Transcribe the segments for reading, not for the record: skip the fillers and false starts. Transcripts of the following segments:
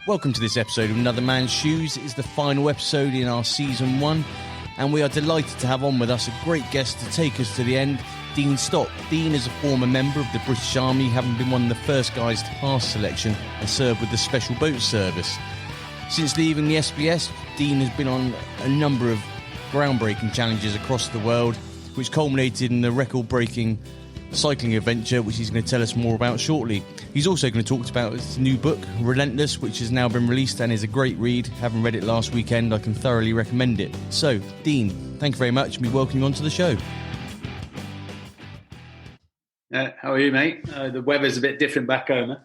Welcome to this episode of Another Man's Shoes. It is the final episode in our Season 1, and we are delighted to have on with us a great guest to take us to the end, Dean Stott. Dean is a former member of the British Army, having been one of the first guys to pass selection and serve with the Special Boat Service. Since leaving the SBS, Dean has been on a number of groundbreaking challenges across the world, which culminated in the record-breaking cycling adventure, which he's going to tell us more about shortly. He's also going to talk about his new book, Relentless, which has now been released and is a great read. Having read it last weekend, I can thoroughly recommend it. So, Dean, thank you very much, and we welcome you onto the show. How are you, mate? The weather's a bit different back home,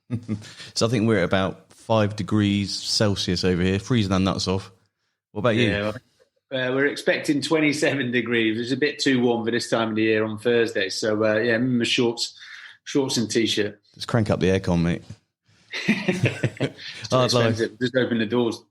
huh? So I think we're at about 5 degrees Celsius over here, freezing our nuts off. What about you? Yeah, we're expecting 27 degrees. It's a bit too warm for this time of the year on Thursday. So, my shorts and T-shirt. Just crank up the aircon, mate. Just open the doors.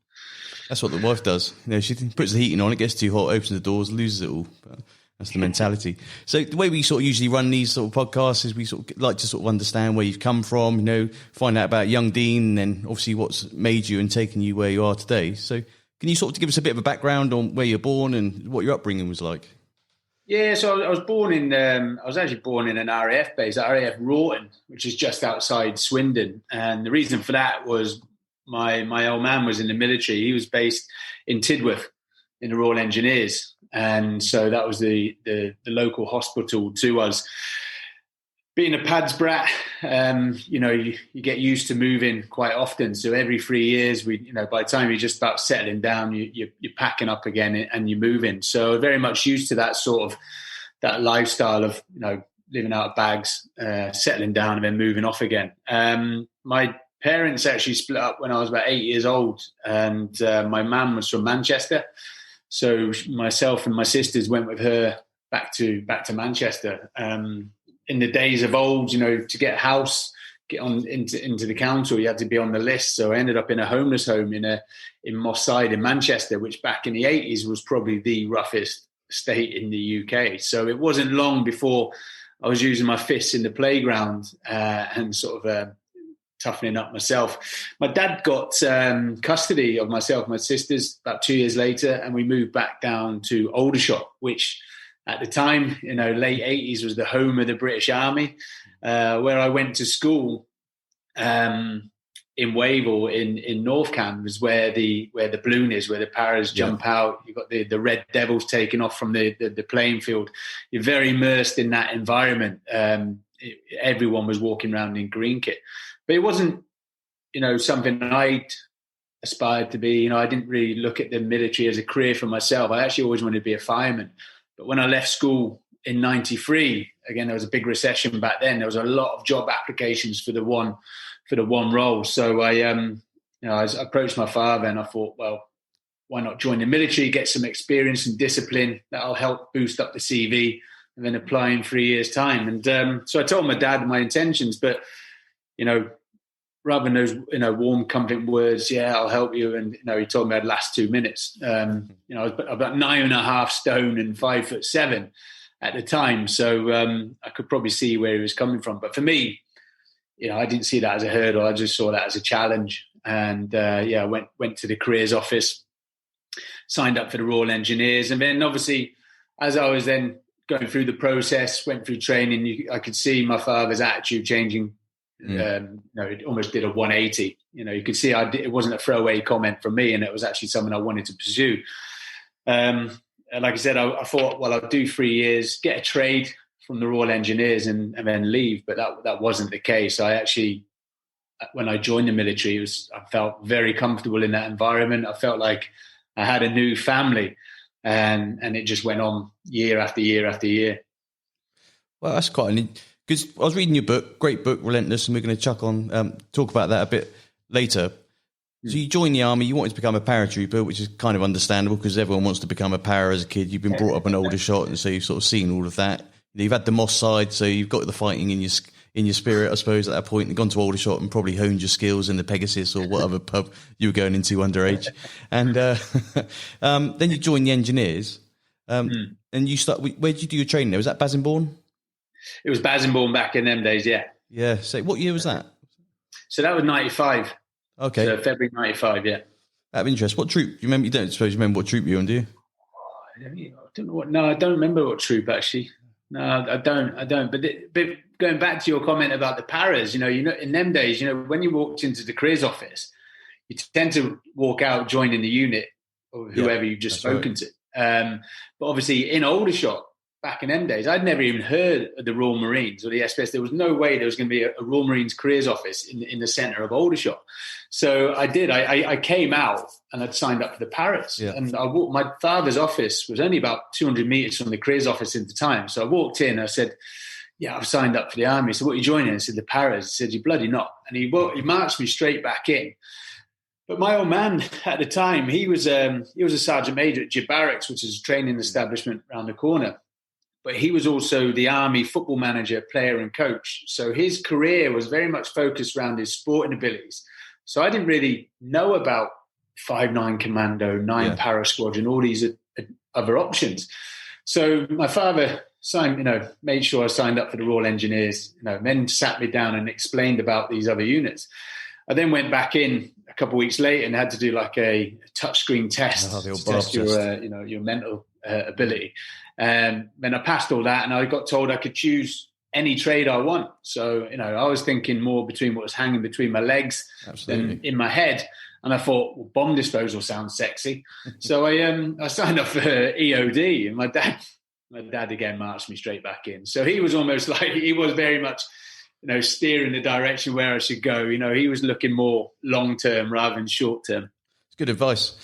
That's what the wife does. You know, she puts the heating on, it gets too hot, opens the doors, loses it all. But that's the mentality. So the way we sort of usually run these sort of podcasts is we sort of like to sort of understand where you've come from, you know, find out about young Dean, and then obviously what's made you and taken you where you are today. So can you sort of give us a bit of a background on where you're born and what your upbringing was like? Yeah, so I was born in. I was actually born in an RAF base, RAF Rawton, which is just outside Swindon. And the reason for that was my old man was in the military. He was based in Tidworth in the Royal Engineers, and so that was the local hospital to us. Being a pads brat, you get used to moving quite often. So every 3 years, by the time you're just about settling down, you're packing up again and you're moving. So very much used to that lifestyle of, living out of bags, settling down and then moving off again. My parents actually split up when I was about 8 years old, and my mum was from Manchester. So myself and my sisters went with her back to Manchester. In the days of old, to get a house, get on into the council, you had to be on the list. So I ended up in a homeless home in Moss Side in Manchester, which back in the 80s was probably the roughest state in the UK. So it wasn't long before I was using my fists in the playground and sort of toughening up myself. My dad got custody of myself and my sisters about 2 years later, and we moved back down to Aldershot, which at the time, late 80s was the home of the British Army, where I went to school in Wavell in North Cam, was where the balloon is, where the paras jump out. You've got the Red Devils taking off from the playing field. You're very immersed in that environment. Everyone was walking around in green kit. But it wasn't, something I'd aspired to be. I didn't really look at the military as a career for myself. I actually always wanted to be a fireman. But when I left school in 93, again, there was a big recession back then. There was a lot of job applications for the one role. So I approached my father and I thought, well, why not join the military, get some experience and discipline that'll help boost up the CV, and then apply in 3 years' time. And so I told my dad my intentions, but rather than those, warm, comforting words, I'll help you. And, he told me I'd last 2 minutes. I was about 9.5 stone and 5'7" at the time. So I could probably see where he was coming from. But for me, I didn't see that as a hurdle. I just saw that as a challenge. And I went to the careers office, signed up for the Royal Engineers. And then obviously, as I was then going through the process, went through training, I could see my father's attitude changing. It almost did a 180. You could see it wasn't a throwaway comment from me, and it was actually something I wanted to pursue. And like I said, I thought, well, I'll do 3 years, get a trade from the Royal Engineers, and then leave. But that wasn't the case. I actually, when I joined the military, I felt very comfortable in that environment. I felt like I had a new family, and it just went on year after year after year. Well, that's quite because I was reading your book, great book, Relentless, and we're going to talk about that a bit later. So you joined the army, you wanted to become a paratrooper, which is kind of understandable because everyone wants to become a para as a kid. You've been brought up in Aldershot, and so you've sort of seen all of that. You've had the Moss Side, so you've got the fighting in your spirit, I suppose, at that point. You've gone to Aldershot and probably honed your skills in the Pegasus or whatever pub you were going into underage. And then you joined the Engineers, and you start. Where did you do your training there? Was that Basingbourne? It was Basingbourne back in them days, yeah. Yeah. So what year was that? So that was 95. Okay. So February 95, yeah. Out of interest, what troop? You remember? You don't suppose you remember what troop you were on, do you? I don't know what. No, I don't remember what troop actually. No, I don't. But going back to your comment about the paras, in them days, when you walked into the careers office, you tend to walk out joining the unit or whoever you've just spoken to. But obviously, in Aldershot, back in them days, I'd never even heard of the Royal Marines or the SBS. There was no way there was going to be a Royal Marines careers office in the centre of Aldershot. So I did. I came out and I'd signed up for the paras. Yeah. And I walked. My father's office was only about 200 metres from the careers office at the time. So I walked in. I said, "Yeah, I've signed up for the army." So what are you joining? I said, "The paras." He said, "You bloody not." And he marched me straight back in. But my old man at the time, he was a sergeant major at Jib Barracks, which is a training establishment around the corner. But he was also the army football manager, player and coach. So his career was very much focused around his sporting abilities. So I didn't really know about 5-9 Commando, 9 Para Squadron, all these other options. So my father made sure I signed up for the Royal Engineers, then sat me down and explained about these other units. I then went back in a couple of weeks later and had to do like a touchscring test to test your mental ability. Then I passed all that and I got told I could choose any trade I want. So, I was thinking more between what was hanging between my legs than in my head. And I thought, well, bomb disposal sounds sexy. So I signed up for EOD, and my dad again marched me straight back in. So he was almost like, he was very much, steering the direction where I should go. He was looking more long-term rather than short-term. It's good advice.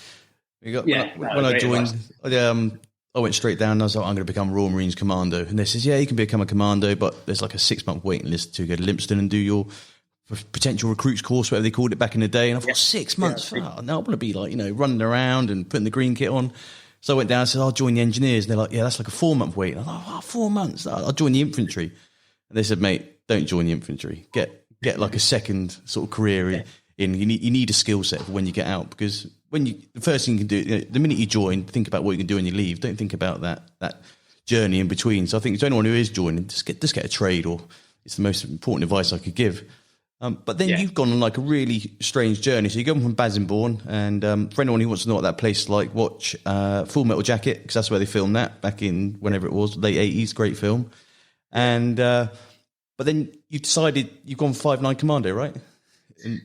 When I joined, I went straight down and I was like, I'm going to become Royal Marines Commando. And they says, yeah, you can become a commando, but there's like a 6-month waiting list to go to Lympstone and do your potential recruits course, whatever they called it back in the day. And I thought, 6 months? No, I want to be like, running around and putting the green kit on. So I went down and said, I'll join the engineers. And they're like, yeah, that's like a 4-month wait. And I thought, 4 months? I'll join the infantry. And they said, mate, don't join the infantry. Get like a second sort of career in. You need a skill set for when you get out, because the first thing you can do, the minute you join, think about what you can do when you leave. Don't think about that journey in between. So I think to anyone who is joining, just get a trade, or it's the most important advice I could give. But then you've gone on like a really strange journey. So you go from Basingbourne, and for anyone who wants to know what that place is like, watch Full Metal Jacket, because that's where they filmed that back in whenever it was, late 80s, great film. And but then you decided you've gone 5-9 Commando, right?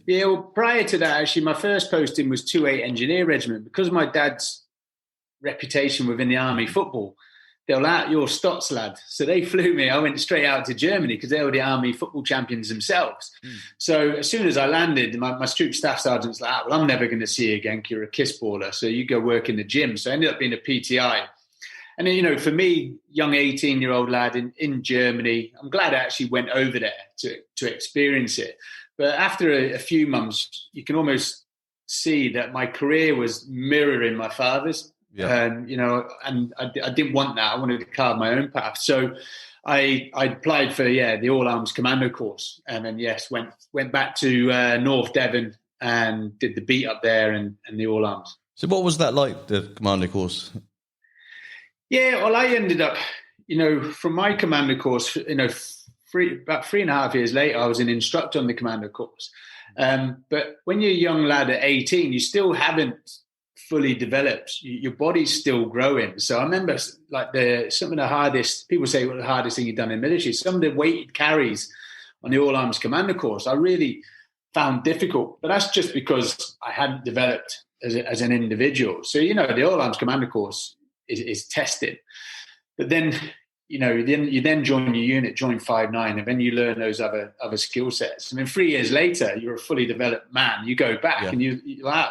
Yeah, well, prior to that, actually, my first posting was 2-8 Engineer Regiment. Because of my dad's reputation within the Army football, they were like, "You're Stotts lad." So they flew me. I went straight out to Germany because they were the Army football champions themselves. So as soon as I landed, my troop staff sergeant's like, "Well, I'm never going to see you again. You're a kiss baller. So you go work in the gym." So I ended up being a PTI. And then, for me, young 18-year-old lad in Germany, I'm glad I actually went over there to experience it. But after a few months, you can almost see that my career was mirroring my father's. And I didn't want that. I wanted to carve my own path. So I applied for, the All-Arms Commando course. And then, went back to North Devon and did the beat up there and the All-Arms. So what was that like, the Commando course? Yeah, well, I ended up, from my Commando course, about 3.5 years later, I was an instructor on the Commando course. But when you're a young lad at 18, you still haven't fully developed. Your body's still growing. So I remember some of the hardest, people say what the hardest thing you've done in the military, some of the weighted carries on the All-Arms Commando course, I really found difficult. But that's just because I hadn't developed as an individual. So, the All-Arms Commando course is tested. But then, you then join your unit, join 5-9, and then you learn those other skill sets. I mean, 3 years later, you're a fully developed man. You go back and you're like,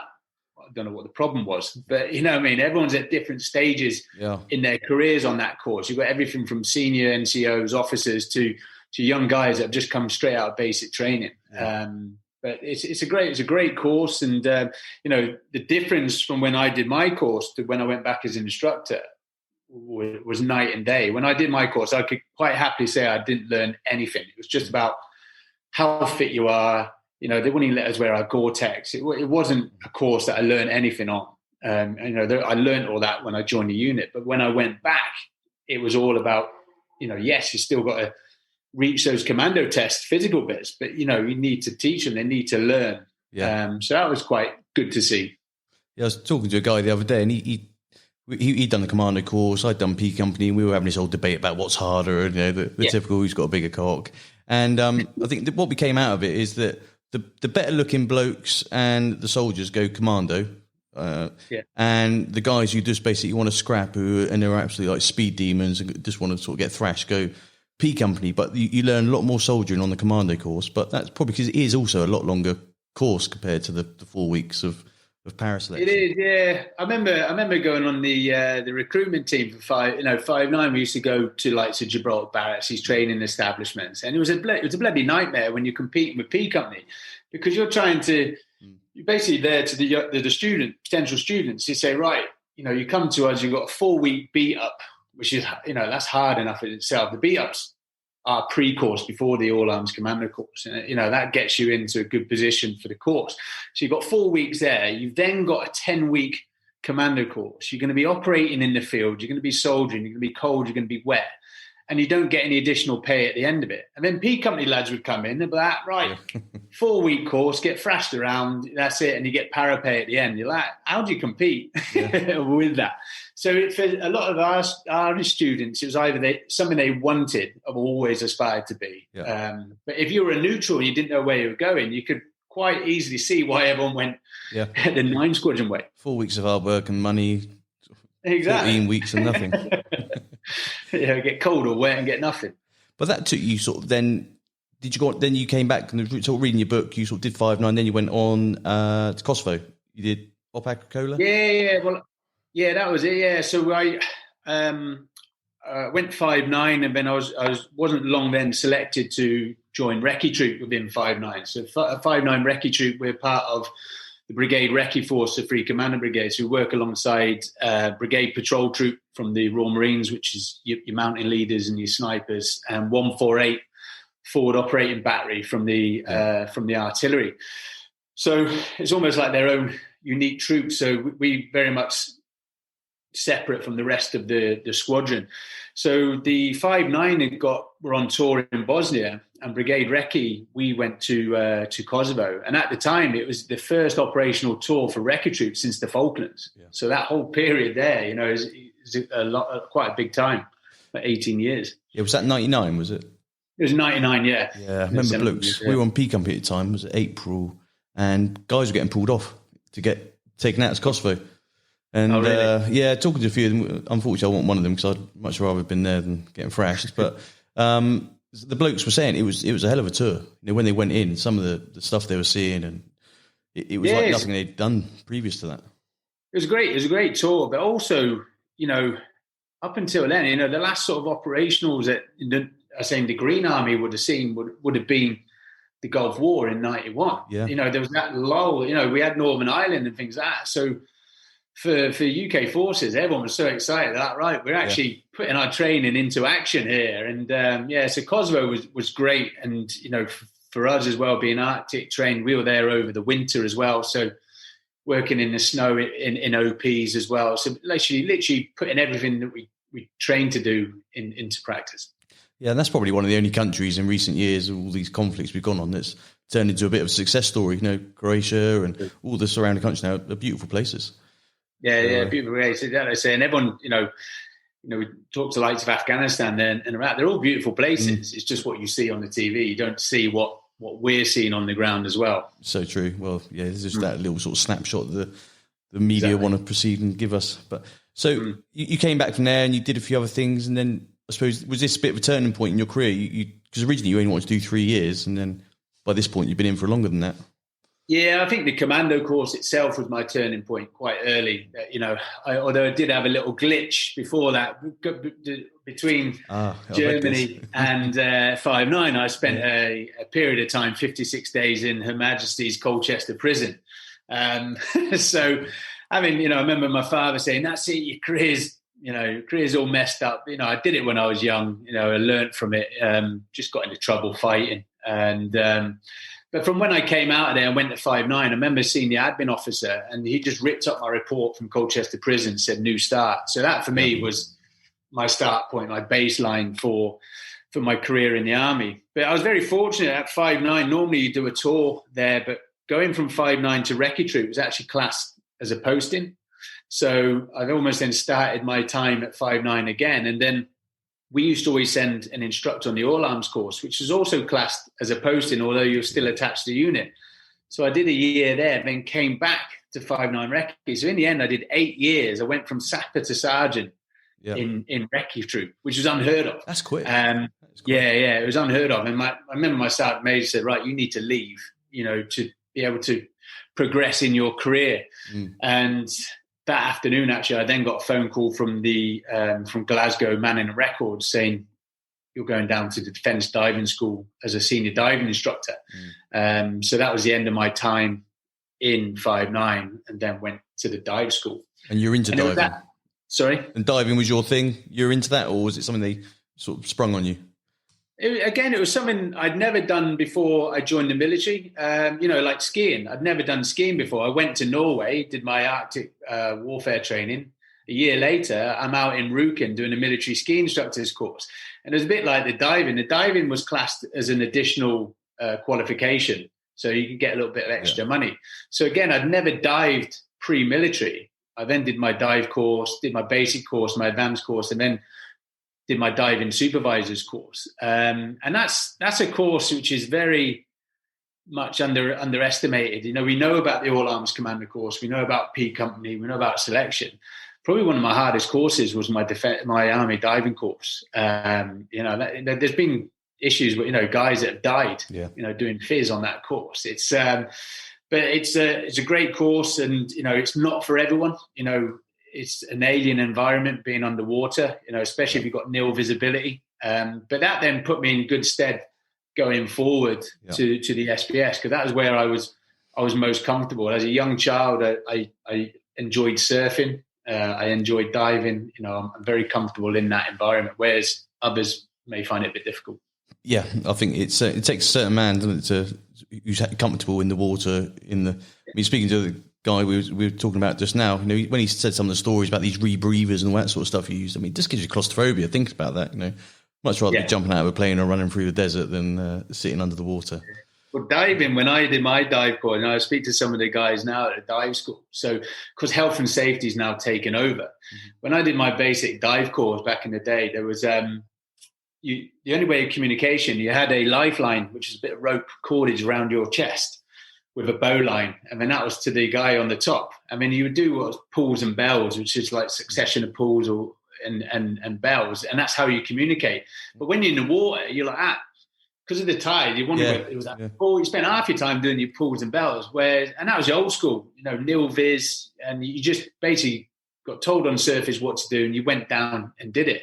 I don't know what the problem was, but everyone's at different stages in their careers on that course. You've got everything from senior NCOs, officers to young guys that have just come straight out of basic training. But it's a great course, and the difference from when I did my course to when I went back as an instructor was night and day. When I did my course, I could quite happily say I didn't learn anything. It was just about how fit you are. They wouldn't even let us wear our Gore-Tex. It wasn't a course that I learned anything on. I learned all that when I joined the unit. But when I went back, it was all about, yes, you still got to reach those commando test physical bits, but, you need to teach them. They need to learn Yeah. So that was quite good to see. Yeah, I was talking to a guy the other day, and he'd done the Commando course, I'd done P Company, and we were having this whole debate about what's harder, the typical who's got a bigger cock. And I think that what we came out of it is that the better looking blokes and the soldiers go Commando, and the guys who just basically want to scrap and they're absolutely like speed demons and just want to sort of get thrashed go P Company. But you learn a lot more soldiering on the Commando course, but that's probably because it is also a lot longer course compared to the 4 weeks of paraselection. It is, yeah. I remember going on the recruitment team for 5'9". We used to go to like to Gibraltar barracks, these training establishments, and it was a bloody nightmare when you're competing with P Company, because you're basically there to the potential students. You say, right, you come to us, you've got a 4-week beat up, which is that's hard enough in itself. The beat ups are pre-course before the all-arms commando course. That gets you into a good position for the course. So you've got 4 weeks there. You've then got a 10-week commando course. You're going to be operating in the field. You're going to be soldiering. You're going to be cold. You're going to be wet. And you don't get any additional pay at the end of it. And then P Company lads would come in and be like, right, 4-week course, get thrashed around, that's it. And you get para pay at the end. You're like, how do you compete with that? So for a lot of our students, it was either something they wanted or always aspired to be. Yeah. But if you were a neutral and you didn't know where you were going, you could quite easily see why everyone went the 9 squadron way. 4 weeks of hard work and money, exactly. 14 weeks and nothing. Get cold or wet and get nothing. But that took you sort of then. Did you go? Then you came back and sort of reading your book. You sort of did 5'9". Then you went on to Kosovo. You did op agricola. Yeah. Well, yeah, that was it. Yeah. So I went 5'9", and then I wasn't long then selected to join Recce Troop within 5'9". So 5'9" Recce Troop, we're part of the Brigade Recce Force of Free Commander Brigades, who work alongside Brigade Patrol Troop from the Royal Marines, which is your mountain leaders and your snipers, and 148 Forward Operating Battery from the artillery. So it's almost like their own unique troop. So we very much separate from the rest of the squadron. So the 5'9" were on tour in Bosnia, and Brigade Recce, we went to Kosovo. And at the time, it was the first operational tour for Recce Troops since the Falklands. Yeah. So that whole period there, is quite a big time, for 18 years. Yeah, was that 99, was it? It was 99, yeah. Yeah, I remember blokes. Yeah. We were on P Company at the time, it was April, and guys were getting pulled off to get taken out to Kosovo. And really? Talking to a few of them, unfortunately I wasn't one of them because I'd much rather have been there than getting thrashed. But the blokes were saying it was a hell of a tour. When they went in, some of the stuff they were seeing, and it was like nothing they'd done previous to that. It was great. It was a great tour, but also, up until then, the last sort of operationals that the Green Army would have seen would have been the Gulf War in 91. Yeah. There was that lull. We had Northern Ireland and things like that. So for UK forces, everyone was so excited that, right, we're actually putting our training into action here. And so Kosovo was great. And, for us as well, being Arctic trained, we were there over the winter as well. So working in the snow in OPs as well. So literally putting everything that we trained to do into practice. Yeah, and that's probably one of the only countries in recent years, all these conflicts we've gone on, that's turned into a bit of a success story. Croatia and all the surrounding countries now are beautiful places. Yeah, beautiful places. That I say, and everyone, we talk to the likes of Afghanistan and Iraq. They're all beautiful places. It's just what you see on the TV. You don't see what we're seeing on the ground as well. So true. Well, yeah, there's just that little sort of snapshot that the media want to proceed and give us. But so you came back from there and you did a few other things, and then I suppose, was this a bit of a turning point in your career? Because originally you only wanted to do 3 years, and then by this point you've been in for longer than that. Yeah, I think the Commando course itself was my turning point quite early. Although I did have a little glitch before that between Germany and 5'9", I spent a period of time, 56 days in Her Majesty's Colchester prison. So, I remember my father saying, "That's it, your career's all messed up." I did it when I was young. I learned from it. Just got into trouble fighting, and but from when I came out of there and went to 5'9", I remember seeing the admin officer, and he just ripped up my report from Colchester Prison, said "new start." So that for me was my start point, my baseline for my career in the army. But I was very fortunate at 5'9". Normally you do a tour there, but going from 5'9" to recce troop was actually classed as a posting. So I've almost then started my time at 5'9" again. And then we used to always send an instructor on the all arms course, which was also classed as a posting, although you're still attached to the unit. So I did a year there, then came back to 5'9" recce. So in the end, I did 8 years. I went from sapper to sergeant in recce troop, which was unheard of. That's quick. Yeah, it was unheard of. And I remember my sergeant major said, right, you need to leave, to be able to progress in your career. And that afternoon, actually, I then got a phone call from from Glasgow Manning Records saying, you're going down to the Defence Diving School as a senior diving instructor. So that was the end of my time in 5'9", and then went to the dive school. And you're into diving? Sorry? And diving was your thing? You're into that, or was it something they sort of sprung on you? It was something I'd never done before I joined the military. Like skiing. I'd never done skiing before. I went to Norway, did my Arctic warfare training. A year later, I'm out in Rjukan doing a military ski instructor's course. And it was a bit like the diving. The diving was classed as an additional qualification, so you could get a little bit of extra money. So again, I'd never dived pre-military. I then did my dive course, did my basic course, my advanced course, and then did my diving supervisor's course. And that's a course which is very much underestimated. We know about the All Arms Commander course. We know about P Company. We know about selection. Probably one of my hardest courses was my Army diving course. There's been issues with, guys that have died, doing phys on that course. But it's a great course, and, it's not for everyone. It's an alien environment being underwater, especially if you've got nil visibility. But that then put me in good stead going forward to the SBS, because that was where I was most comfortable. As a young child, I enjoyed surfing. I enjoyed diving. I'm very comfortable in that environment, whereas others may find it a bit difficult. Yeah, I think it takes a certain man, doesn't it, who's comfortable in the water. Speaking to the guy we were talking about just now, when he said some of the stories about these rebreathers and all that sort of stuff he used, it just gives you claustrophobia. Think about that. Much rather be jumping out of a plane or running through the desert than sitting under the water. Well, diving, when I did my dive course, and I speak to some of the guys now at the dive school, so because health and safety is now taken over. When I did my basic dive course back in the day, there was the only way of communication, you had a lifeline, which is a bit of rope cordage around your chest with a bowline, and then that was to the guy on the top. You would do what was pulls and bells, which is like succession of pulls and bells, and that's how you communicate. But when you're in the water, you're like because of the tide, you wonder whether it was that. You spent half your time doing your pulls and bells, and that was the old school, nil vis, and you just basically got told on surface what to do, and you went down and did it.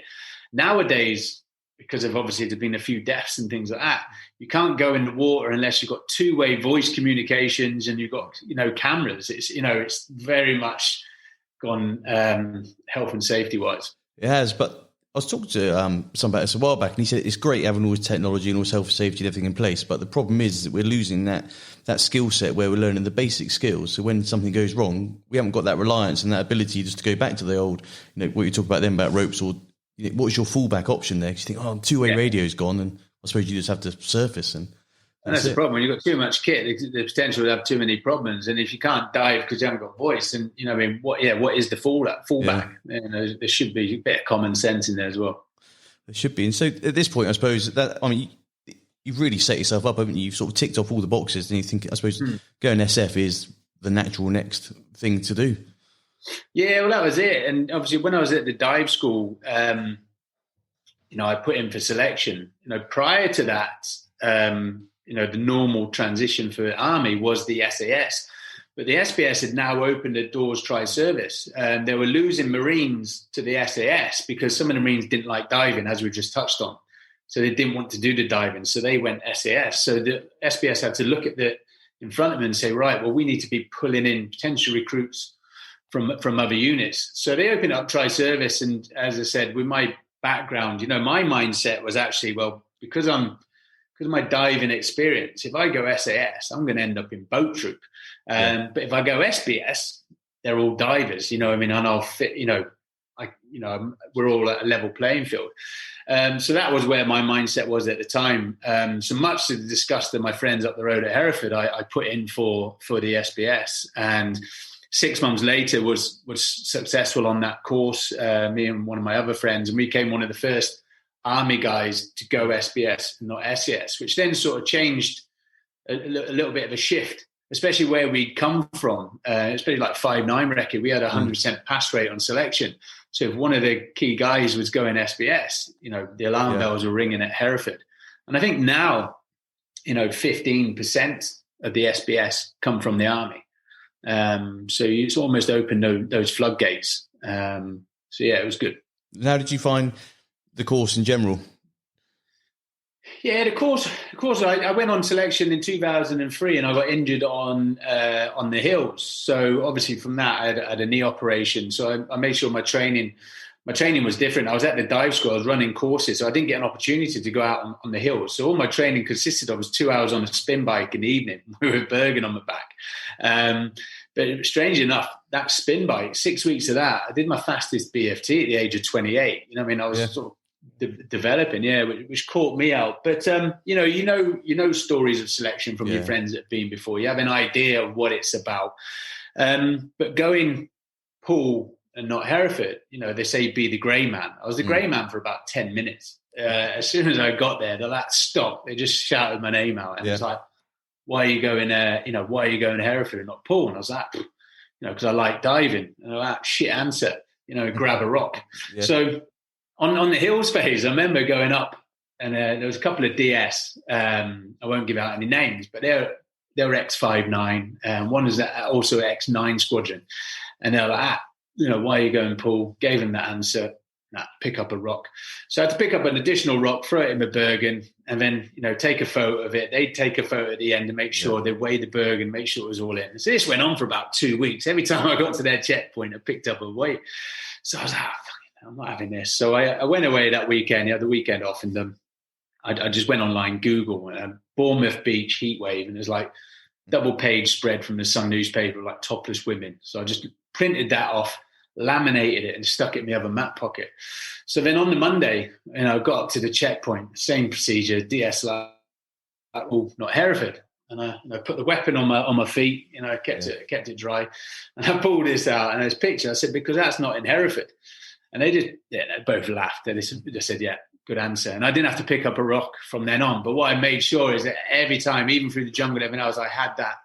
Nowadays, because of obviously there's been a few deaths and things like that, you can't go in the water unless you've got two-way voice communications and you've got cameras. It's very much gone health and safety wise. It has, but I was talking to somebody about this a while back, and he said it's great having all this technology and all this health and safety and everything in place, but the problem is that we're losing that skill set where we're learning the basic skills. So when something goes wrong, we haven't got that reliance and that ability just to go back to the old, what you talk about then about ropes, or what was your fallback option there? Because you think, two-way radio's gone, and I suppose you just have to surface. And that's the problem. When you've got too much kit, the potential to have too many problems. And if you can't dive because you haven't got voice, then, what is the fallback? Yeah. There should be a bit of common sense in there as well. There should be. And so at this point, I suppose you've really set yourself up, haven't you? You've sort of ticked off all the boxes, and you think, I suppose, going SF is the natural next thing to do. Yeah, well, that was it. And obviously, when I was at the dive school, I put in for selection. Prior to that, the normal transition for Army was the SAS. But the SBS had now opened the doors tri-service. They were losing Marines to the SAS because some of the Marines didn't like diving, as we just touched on. So they didn't want to do the diving. So they went SAS. So the SBS had to look at in front of them and say, right, well, we need to be pulling in potential recruits from other units. So they opened up tri-service. And as I said, with my background, my mindset was actually, well, because of my diving experience, if I go SAS, I'm going to end up in boat troop. But if I go SBS, they're all divers, and I'll fit, we're all at a level playing field. So that was where my mindset was at the time. So much to the disgust of my friends up the road at Hereford, I put in for the SBS, and 6 months later was successful on that course. Me and one of my other friends, and we became one of the first Army guys to go SBS and not SES, which then sort of changed a little bit of a shift, especially where we'd come from, especially like 5'9" record. We had a 100% pass rate on selection. So if one of the key guys was going SBS, the alarm bells were ringing at Hereford. And I think now, 15% of the SBS come from the Army. So it's almost opened those floodgates. It was good. How did you find the course in general? Yeah, the course. I went on selection in 2003, and I got injured on the hills. So obviously, from that, I had a knee operation. So I made sure my training was different. I was at the dive school. I was running courses, so I didn't get an opportunity to go out on the hills. So all my training consisted of was 2 hours on a spin bike in the evening with a Bergen on my back. But strangely enough, that spin bike, 6 weeks of that, I did my fastest BFT at the age of 28. I was sort of developing, which caught me out. But you know stories of selection from your friends that have been before. You have an idea of what it's about. But going pool and not Hereford, they say be the grey man. I was the grey man for about 10 minutes. As soon as I got there, the lads stopped. They just shouted my name out, and it's like, why are you going why are you going to Hereford and not pool? And I was like, because I like diving. And I was like, shit answer, grab a rock. So on the hills phase, I remember going up, and there was a couple of DS. I won't give out any names, but they were X59, and one is also X9 squadron. And they're like, why are you going pool? Gave them that answer. Nah, pick up a rock. So I had to pick up an additional rock, throw it in the Bergen, and then, take a photo of it. They'd take a photo at the end to make sure they weighed the Bergen, make sure it was all in. So this went on for about 2 weeks. Every time I got to their checkpoint, I picked up a weight. So I was like, I'm not having this. So I went away that weekend, the weekend off, and I just went online, Google, Bournemouth Beach heat wave, and there's like double page spread from the Sun newspaper, like topless women. So I just printed that off, laminated it, and stuck it in the other map pocket. So then on the Monday, I got up to the checkpoint, same procedure, DSLR, not Hereford. And I put the weapon on my feet, I kept it dry. And I pulled this out, and there's a picture. I said, because that's not in Hereford. And they both laughed. They said, yeah, good answer. And I didn't have to pick up a rock from then on. But what I made sure is that every time, even through the jungle, every hours, I had that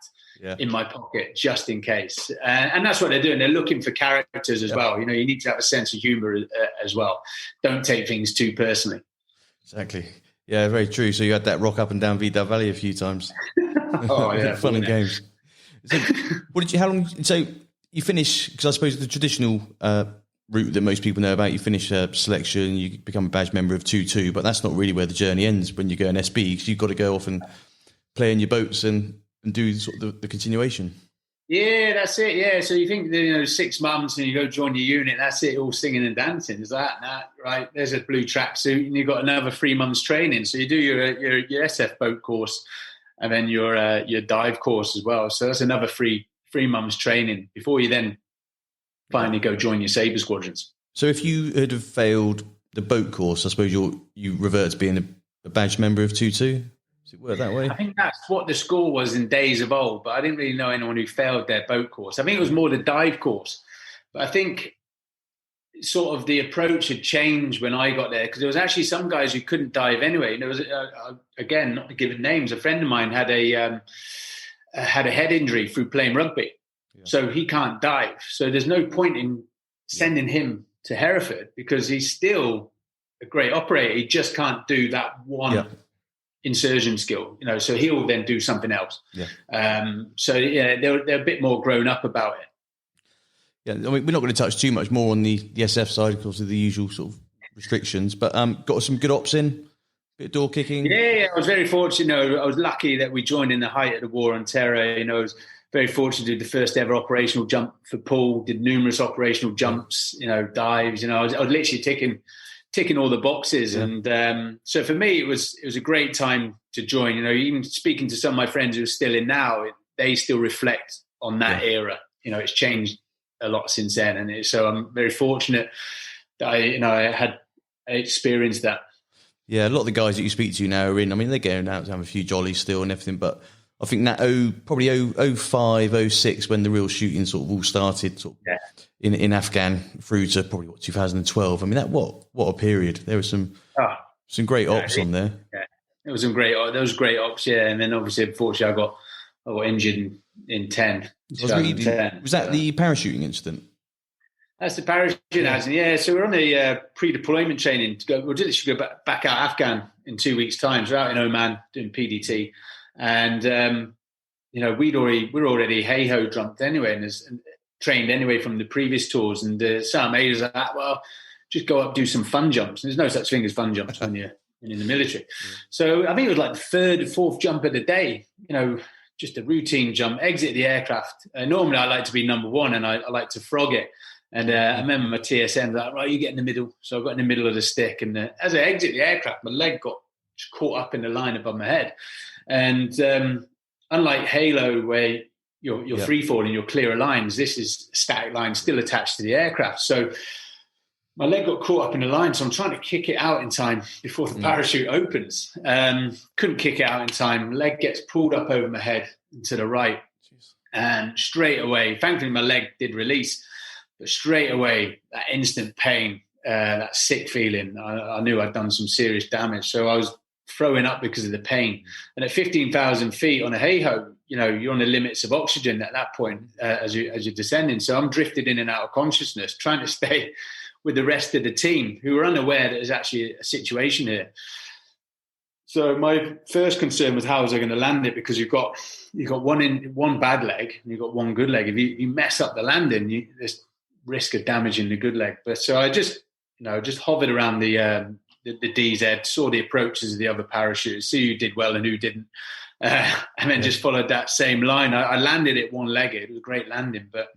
in my pocket just in case. And that's what they're doing. They're looking for characters as well. You need to have a sense of humor as well. Don't take things too personally. Exactly. Yeah, very true. So you had that rock up and down Vidar Valley a few times. Oh, yeah. Fun and games. So how long, so you finish, because I suppose the traditional route that most people know about, you finish selection, you become a badge member of 2-2, but that's not really where the journey ends when you go an SB, because you've got to go off and play in your boats and do sort of the continuation. Yeah, that's it. Yeah, so you think 6 months and you go join your unit, that's it, all singing and dancing. Is that right? There's a blue tracksuit, and you've got another 3 months training. So you do your SF boat course, and then your dive course as well. So that's another three months training before you then finally go join your Sabre squadrons. So if you had have failed the boat course, I suppose you revert to being a badge member of 2-2? Does it work that way? I think that's what the score was in days of old, but I didn't really know anyone who failed their boat course. I think it was more the dive course. But I think sort of the approach had changed when I got there, because there was actually some guys who couldn't dive anyway. There was, again, not giving names, a friend of mine had a head injury through playing rugby. So he can't dive. So there's no point in sending him to Hereford, because he's still a great operator. He just can't do that one insertion skill, so he'll then do something else. They're a bit more grown up about it. Yeah, I mean, we're not going to touch too much more on the SF side because of the usual sort of restrictions, but got some good ops in, bit of door kicking. Yeah, I was very fortunate. I was lucky that we joined in the height of the war on terror. I was very fortunate to do the first ever operational jump for pool, did numerous operational jumps, dives. I was literally ticking all the boxes. And so for me, it was a great time to join. Even speaking to some of my friends who are still in now, they still reflect on that era. It's changed a lot since then. And so I'm very fortunate that I experienced that. Yeah, a lot of the guys that you speak to now are in. I mean, they're going out to have a few jollies still and everything, but I think that probably 05, 06 when the real shooting sort of all started, in Afghan through to probably 2012. I mean, what a period. There was some great ops on there. Yeah, there was great ops. Yeah, and then obviously, unfortunately, I got injured in 10. Was that the parachuting incident? That's the parachute accident. Yeah, so we're on the pre-deployment training to go. We'll literally go back out Afghan in 2 weeks' time. So we're out in Oman doing PDT, and we were already hey-ho drunk anyway, and trained anyway from the previous tours. And Sam A was like, well, just go up, do some fun jumps. And there's no such thing as fun jumps when you're in the military. Yeah. So I think it was like the third or fourth jump of the day. Just a routine jump, exit the aircraft. Normally I like to be number one, and I like to frog it. And I remember my TSM was like, right, you get in the middle. So I got in the middle of the stick. And as I exit the aircraft, my leg got caught up in the line above my head. And unlike Halo, where you're free falling, you're clear of lines, this is a static line still attached to the aircraft. So my leg got caught up in the line. So I'm trying to kick it out in time before the parachute opens. Couldn't kick it out in time. Leg gets pulled up over my head and to the right. Jeez. And straight away, thankfully my leg did release. But straight away, that instant pain, that sick feeling, I knew I'd done some serious damage. So I was throwing up because of the pain. And at 15,000 feet on a hey-ho, you're on the limits of oxygen at that point as you're descending. So I'm drifted in and out of consciousness, trying to stay with the rest of the team who were unaware that there's actually a situation here. So my first concern was how was I going to land it, because you've got one bad leg and you've got one good leg. If you mess up the landing, there's risk of damaging the good leg. But so I just hovered around the DZ, saw the approaches of the other parachuters, see who did well and who didn't, and then just followed that same line. I landed it one-legged. It was a great landing, but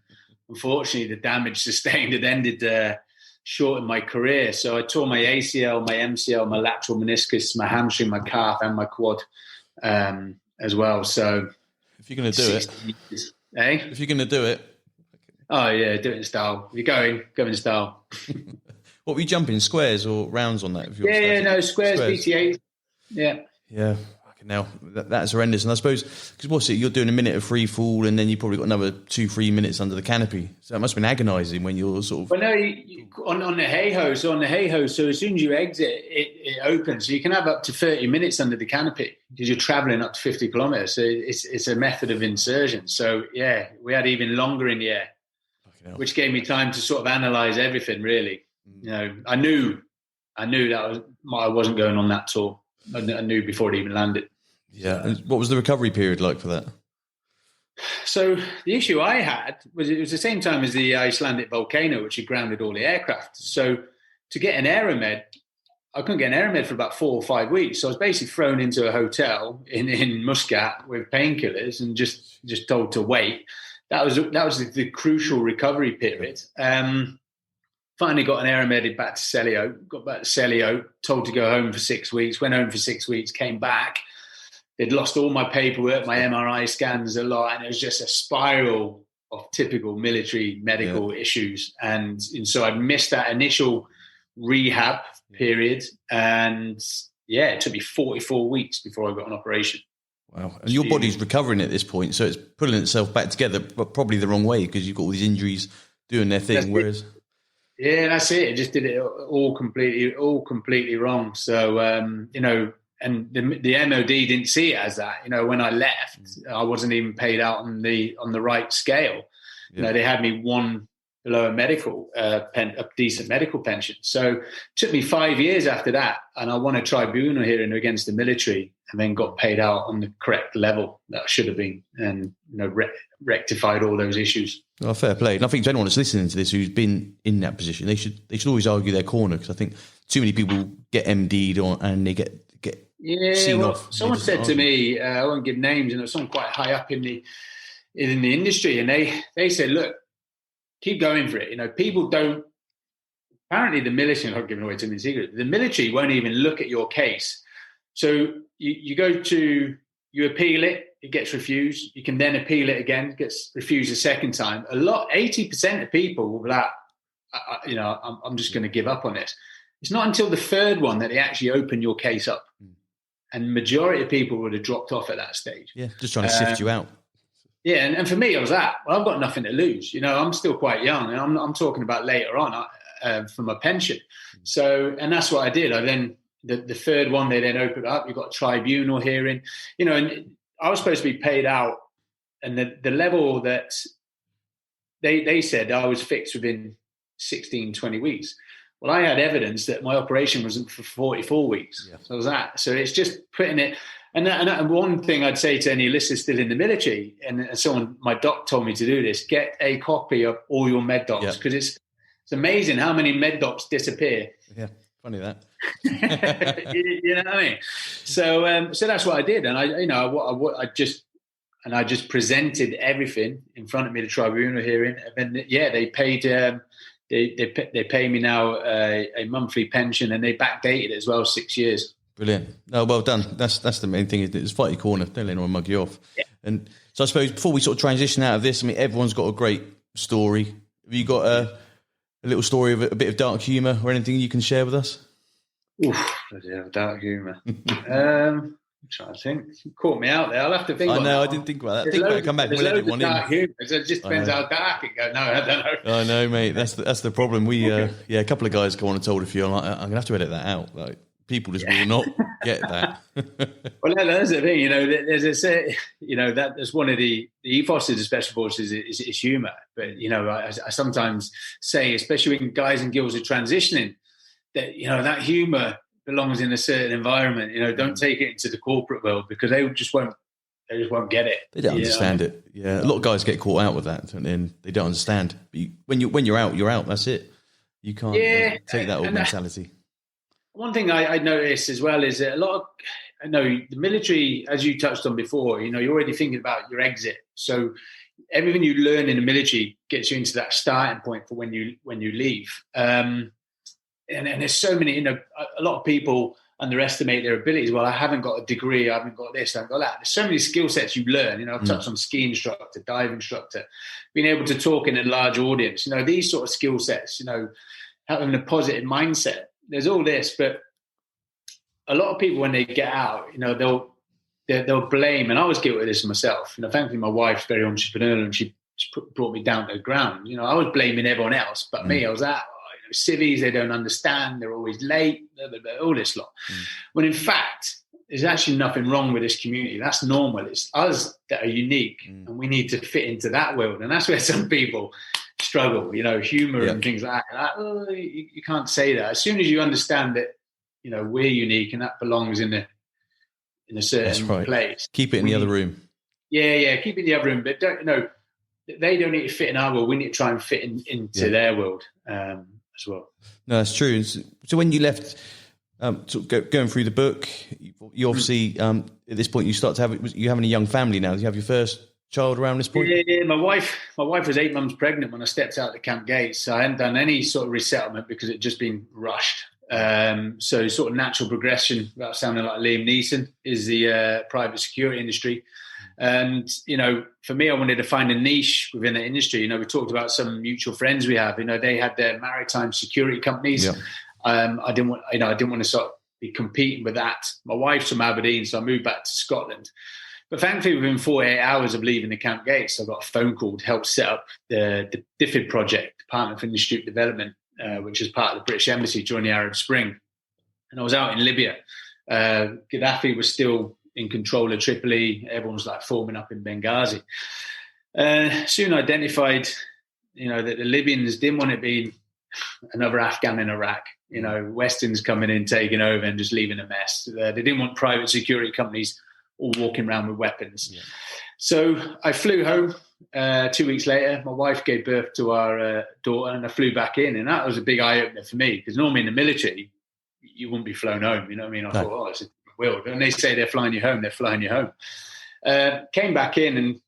unfortunately the damage sustained had ended short in my career. So I tore my ACL, my MCL, my lateral meniscus, my hamstring, my calf, and my quad as well. So if you're going to do it, if you're going to do it, oh yeah, do it in style. If you're go in style. What were you jumping, squares or rounds on that? Squares. BT8. Yeah. Now that's horrendous. And I suppose because you're doing a minute of free fall, and then you probably got another 2-3 minutes under the canopy. So it must have been agonising when you're sort of. Well, no, on the hey-ho. So on the hey-ho, so as soon as you exit, it opens. So you can have up to 30 minutes under the canopy because you're travelling up to 50 kilometres. So it's a method of insertion. So yeah, we had even longer in the air, which gave me time to sort of analyse everything. Really, I knew that I wasn't going on that tour. I knew before it even landed. Yeah. And what was the recovery period like for that? So the issue I had was it was the same time as the Icelandic volcano, which had grounded all the aircraft. So to get an aeromed, I couldn't get an aeromed for about 4 or 5 weeks. So I was basically thrown into a hotel in Muscat with painkillers and just told to wait. That was the crucial recovery period. Finally got an aeromedic back to Celio, got back to Celio, told to go home for 6 weeks, went home for 6 weeks, came back. They'd lost all my paperwork, my MRI scans a lot, and it was just a spiral of typical military medical issues. And so I'd missed that initial rehab period. And it took me 44 weeks before I got an operation. Wow. And your body's recovering at this point, so it's pulling itself back together, but probably the wrong way because you've got all these injuries doing their thing. Whereas... Yeah, that's it. It just did it all completely wrong. So, and the MOD didn't see it as that. When I left, I wasn't even paid out on the right scale. Yeah. They had me one below a decent medical pension. So it took me 5 years after that, and I won a tribunal hearing against the military, and then got paid out on the correct level that I should have been, and rectified all those issues. Oh, fair play. And I think to anyone that's listening to this who's been in that position, they should always argue their corner, because I think too many people get MD'd and they get seen off. Someone said to me, I won't give names, and it was someone quite high up in the industry, and they said, look, keep going for it. People don't. Apparently, the military. I'm not giving away too many secrets. The military won't even look at your case. So you appeal it. It gets refused. You can then appeal it again. It gets refused a second time. 80% of people that I'm just going to give up on this. It's not until the third one that they actually open your case up. And the majority of people would have dropped off at that stage. Yeah, just trying to sift you out. Yeah, and for me, I was that. Well, I've got nothing to lose. I'm still quite young, and I'm talking about later on for my pension. So, and that's what I did. I then the third one, they then opened up. You've got a tribunal hearing. And I was supposed to be paid out, and the level that they said I was fixed within 16, 20 weeks. Well, I had evidence that my operation wasn't for 44 weeks. Yeah. So I was that. So it's just putting it. And one thing I'd say to any listeners still in the military, and my doc told me to do this, get a copy of all your med docs, because it's amazing how many med docs disappear. Yeah, funny that. You know what I mean? So that's what I did, and I just presented everything in front of me, the tribunal hearing, and then they paid. They pay me now a monthly pension, and they backdated it as well, 6 years. Brilliant. No, well done. That's the main thing. It's fight your corner. Don't let anyone mug you off. Yeah. And so I suppose before we sort of transition out of this, I mean, everyone's got a great story. Have you got a little story of a bit of dark humour or anything you can share with us? Oof, dark humour. I'm trying to think. You caught me out there. I'll have to think. I know. I didn't think about that. Think about it. Come back. We'll edit one in. Humor. It just depends how dark it goes. No, I don't know. I know, mate. That's the problem. We a couple of guys go on and told a few. I'm like, I'm gonna have to edit that out. Like, people just will not get that. Well, that's the thing. That's one of the ethoses of special forces is humour. But I sometimes say, especially when guys and girls are transitioning, that that humour belongs in a certain environment. Don't take it into the corporate world, because they just won't get it. They don't understand it. Yeah, a lot of guys get caught out with that, and then they don't understand. But when you're out, you're out. That's it. You can't take that old mentality. One thing I noticed as well is that the military, as you touched on before, you're already thinking about your exit. So everything you learn in the military gets you into that starting point for when you leave. And there's so many, a lot of people underestimate their abilities. Well, I haven't got a degree, I haven't got this, I haven't got that. There's so many skill sets you learn. I've touched on ski instructor, dive instructor, being able to talk in a large audience. These sort of skill sets, having a positive mindset. There's all this, but a lot of people, when they get out, they'll blame, and I was guilty of this myself. Thankfully, my wife's very entrepreneurial, and she brought me down to the ground. I was blaming everyone else, but me. I was at civvies, they don't understand, they're always late, all this lot. When in fact, there's actually nothing wrong with this community. That's normal. It's us that are unique, and we need to fit into that world. And that's where some people struggle, humor and things like that. You can't say that. As soon as you understand that, we're unique and that belongs in a certain place. Keep it in the other room. Yeah, keep it in the other room. But they don't need to fit in our world. We need to try and fit into their world as well. No, that's true. So when you left, going through the book, you obviously at this point you start to have. You having a young family now. You have your first child around this point? Yeah, my wife was 8 months pregnant when I stepped out the camp gates. So I hadn't done any sort of resettlement because it just been rushed. So sort of natural progression, without sounding like Liam Neeson, is the private security industry. And, for me, I wanted to find a niche within the industry. We talked about some mutual friends we have. They had their maritime security companies. Yeah. I didn't want to sort of be competing with that. My wife's from Aberdeen, so I moved back to Scotland. But thankfully, within 48 hours of leaving the camp gates, I got a phone call to help set up the DFID project, Department for Industry Development, which is part of the British Embassy during the Arab Spring. And I was out in Libya. Gaddafi was still in control of Tripoli. Everyone was forming up in Benghazi. Soon identified, that the Libyans didn't want it being another Afghan in Iraq. Westerns coming in, taking over and just leaving a mess. They didn't want private security companies all walking around with weapons. Yeah. So I flew home 2 weeks later. My wife gave birth to our daughter, and I flew back in. And that was a big eye-opener for me, because normally in the military, you wouldn't be flown home. You know what I mean? I thought, it's a world. And they say they're flying you home, they're flying you home. Came back in, and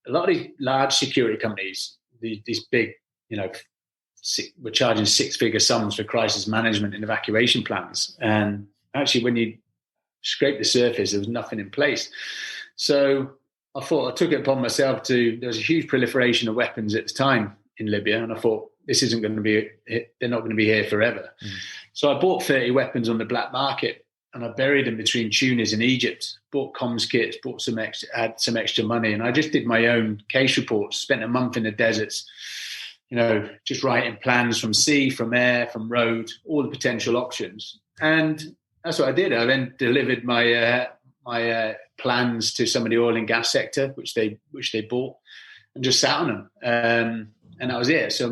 a lot of these large security companies, these big, were charging six-figure sums for crisis management and evacuation plans. And actually, when you scrape the surface, there was nothing in place. So I took it upon myself there was a huge proliferation of weapons at the time in Libya. And I thought, this isn't going to be, they're not going to be here forever. So I bought 30 weapons on the black market, and I buried them between Tunis and Egypt, bought comms kits, bought had some extra money. And I just did my own case reports, spent a month in the deserts, just writing plans from sea, from air, from road, all the potential options. And that's what I did. I then delivered my plans to some of the oil and gas sector, which they bought, and just sat on them. And that was it. So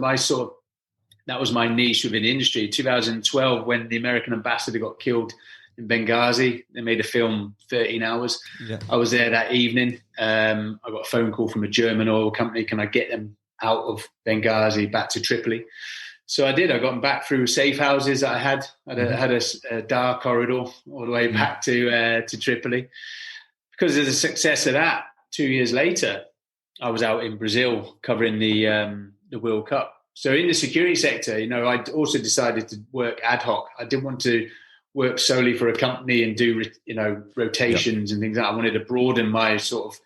that was my niche within the industry. 2012, when the American ambassador got killed in Benghazi, they made a film 13 hours. Yeah. I was there that evening. I got a phone call from a German oil company. Can I get them out of Benghazi back to Tripoli? So I did. I got them back through safe houses that I had. I had a dark corridor all the way back to Tripoli. Because of the success of that, 2 years later, I was out in Brazil covering the World Cup. So in the security sector, I also decided to work ad hoc. I didn't want to work solely for a company and do, rotations and things like that. I wanted to broaden my sort of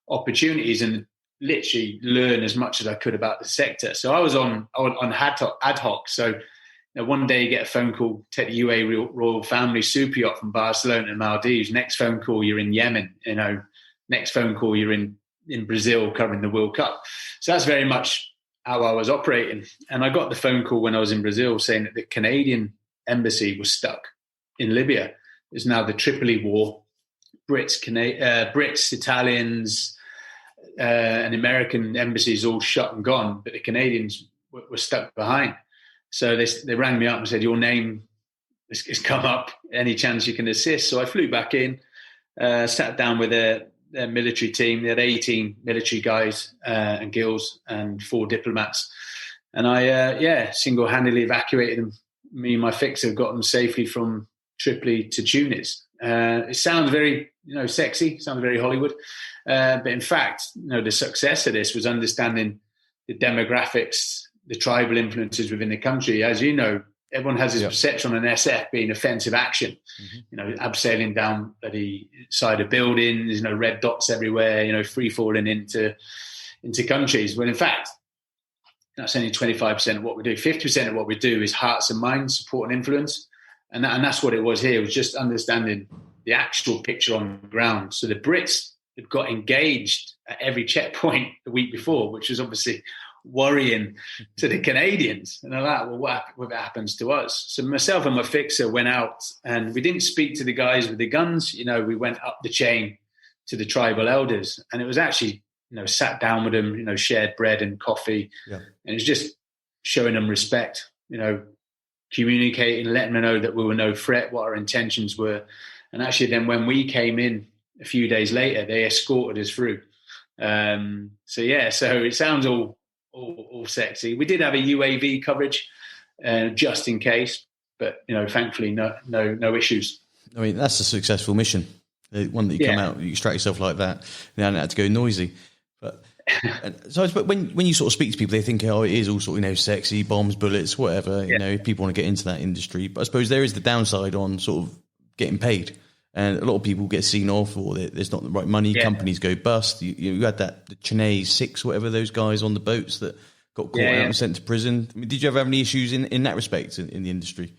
opportunities and literally learn as much as I could about the sector. So I was on ad hoc. So one day you get a phone call, take the UAE royal family super yacht from Barcelona and Maldives. Next phone call, you're in Yemen. Next phone call, you're in Brazil covering the World Cup. So that's very much how I was operating. And I got the phone call when I was in Brazil saying that the Canadian embassy was stuck in Libya. It's now the Tripoli war. Brits, Italians, and American embassies all shut and gone, but the Canadians were stuck behind. So they rang me up and said, your name has come up. Any chance you can assist? So I flew back in, sat down with their military team. They had 18 military guys and girls and 4 diplomats. And I, single-handedly evacuated them. Me and my fixer got them safely from Tripoli to Tunis. It sounds very, sexy, sounds very Hollywood. But in fact, the success of this was understanding the demographics, the tribal influences within the country. As you know, everyone has this perception on an SF being offensive action, abseiling down the side of buildings, red dots everywhere, free falling into countries. When in fact, that's only 25% of what we do. 50% of what we do is hearts and minds, support and influence. And that's what it was here. It was just understanding the actual picture on the ground. So the Brits had got engaged at every checkpoint the week before, which was obviously worrying to the Canadians. And they're like, well, what happens to us? So myself and my fixer went out, and we didn't speak to the guys with the guns. We went up the chain to the tribal elders, and it was actually, sat down with them, shared bread and coffee. Yeah. And it was just showing them respect, communicating, letting them know that we were no threat, what our intentions were. And actually then when we came in a few days later, they escorted us through. So it sounds all sexy. We did have a UAV coverage just in case, but thankfully no issues. I mean, that's a successful mission. The one that you come out, you extract yourself like that, you haven't had to go noisy. But so I suppose when you sort of speak to people, they think, oh, it is all sort of sexy, bombs, bullets, whatever. People want to get into that industry. But I suppose there is the downside on sort of getting paid. And a lot of people get seen off, or there's not the right money. Yeah. Companies go bust. You had the Chennai 6, whatever, those guys on the boats that got caught out and sent to prison. I mean, did you ever have any issues in that respect in the industry?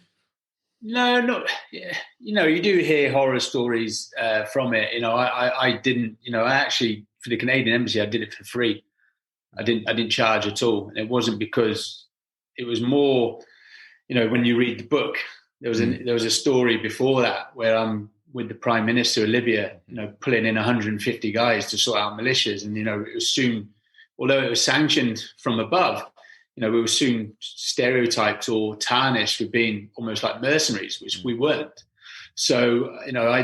No, not. Yeah. You do hear horror stories from it. I didn't. I actually, for the Canadian Embassy, I did it for free. I didn't charge at all, and it wasn't because it was more. When you read the book, there was a story before that where I'm with the Prime Minister of Libya, pulling in 150 guys to sort out militias. And, it was soon, although it was sanctioned from above, we were soon stereotyped or tarnished for being almost like mercenaries, which we weren't. So,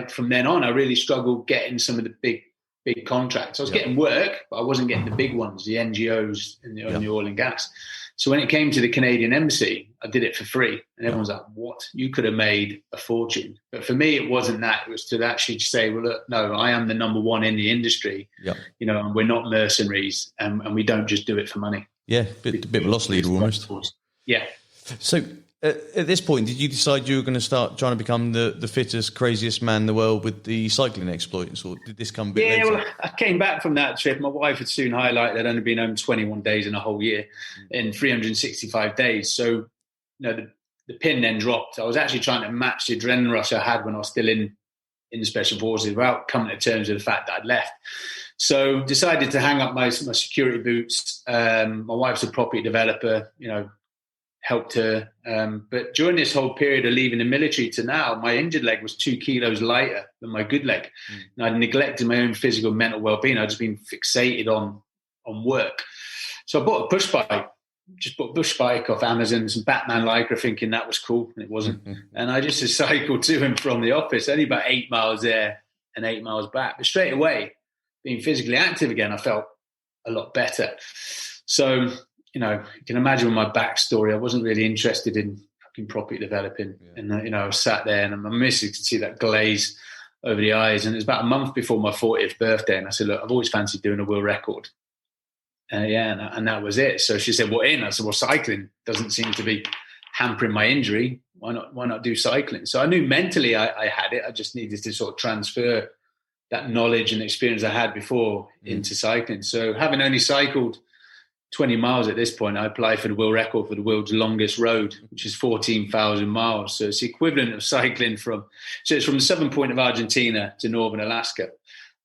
from then on, I really struggled getting some of the big contracts. I was getting work, but I wasn't getting the big ones, the NGOs and the oil and gas. So when it came to the Canadian Embassy, I did it for free. And everyone's like, what? You could have made a fortune. But for me, it wasn't that. It was to actually say, well, look, no, I am the number one in the industry. Yeah. And we're not mercenaries, and we don't just do it for money. Yeah, a bit of a loss leader almost. Yeah. So At this point, did you decide you were going to start trying to become the fittest, craziest man in the world with the cycling exploits, or did this come a bit later? Well, I came back from that trip. My wife had soon highlighted I'd only been home 21 days in a whole year, in 365 days. So, the pin then dropped. I was actually trying to match the adrenaline rush I had when I was still in the Special Forces without coming to terms with the fact that I'd left. So decided to hang up my security boots. My wife's a property developer, helped her. But during this whole period of leaving the military to now, my injured leg was 2 kilos lighter than my good leg. And I'd neglected my own physical and mental well-being. I'd just been fixated on work. So I bought a push bike. Just bought a bush bike off Amazon, some Batman Lycra, thinking that was cool, and it wasn't. And I just cycled to and from the office, only about 8 miles there and 8 miles back. But straight away, being physically active again, I felt a lot better. So, you can imagine my backstory. I wasn't really interested in fucking property developing. Yeah. And, I was sat there and my missus could see that glaze over the eyes. And it was about a month before my 40th birthday. And I said, look, I've always fancied doing a world record. And that was it. So she said, what in? I said, well, cycling doesn't seem to be hampering my injury. Why not do cycling? So I knew mentally I had it. I just needed to sort of transfer that knowledge and experience I had before into cycling. So having only cycled 20 miles at this point, I applied for the world record for the world's longest road, which is 14,000 miles. So it's the equivalent of cycling it's from the southern point of Argentina to northern Alaska.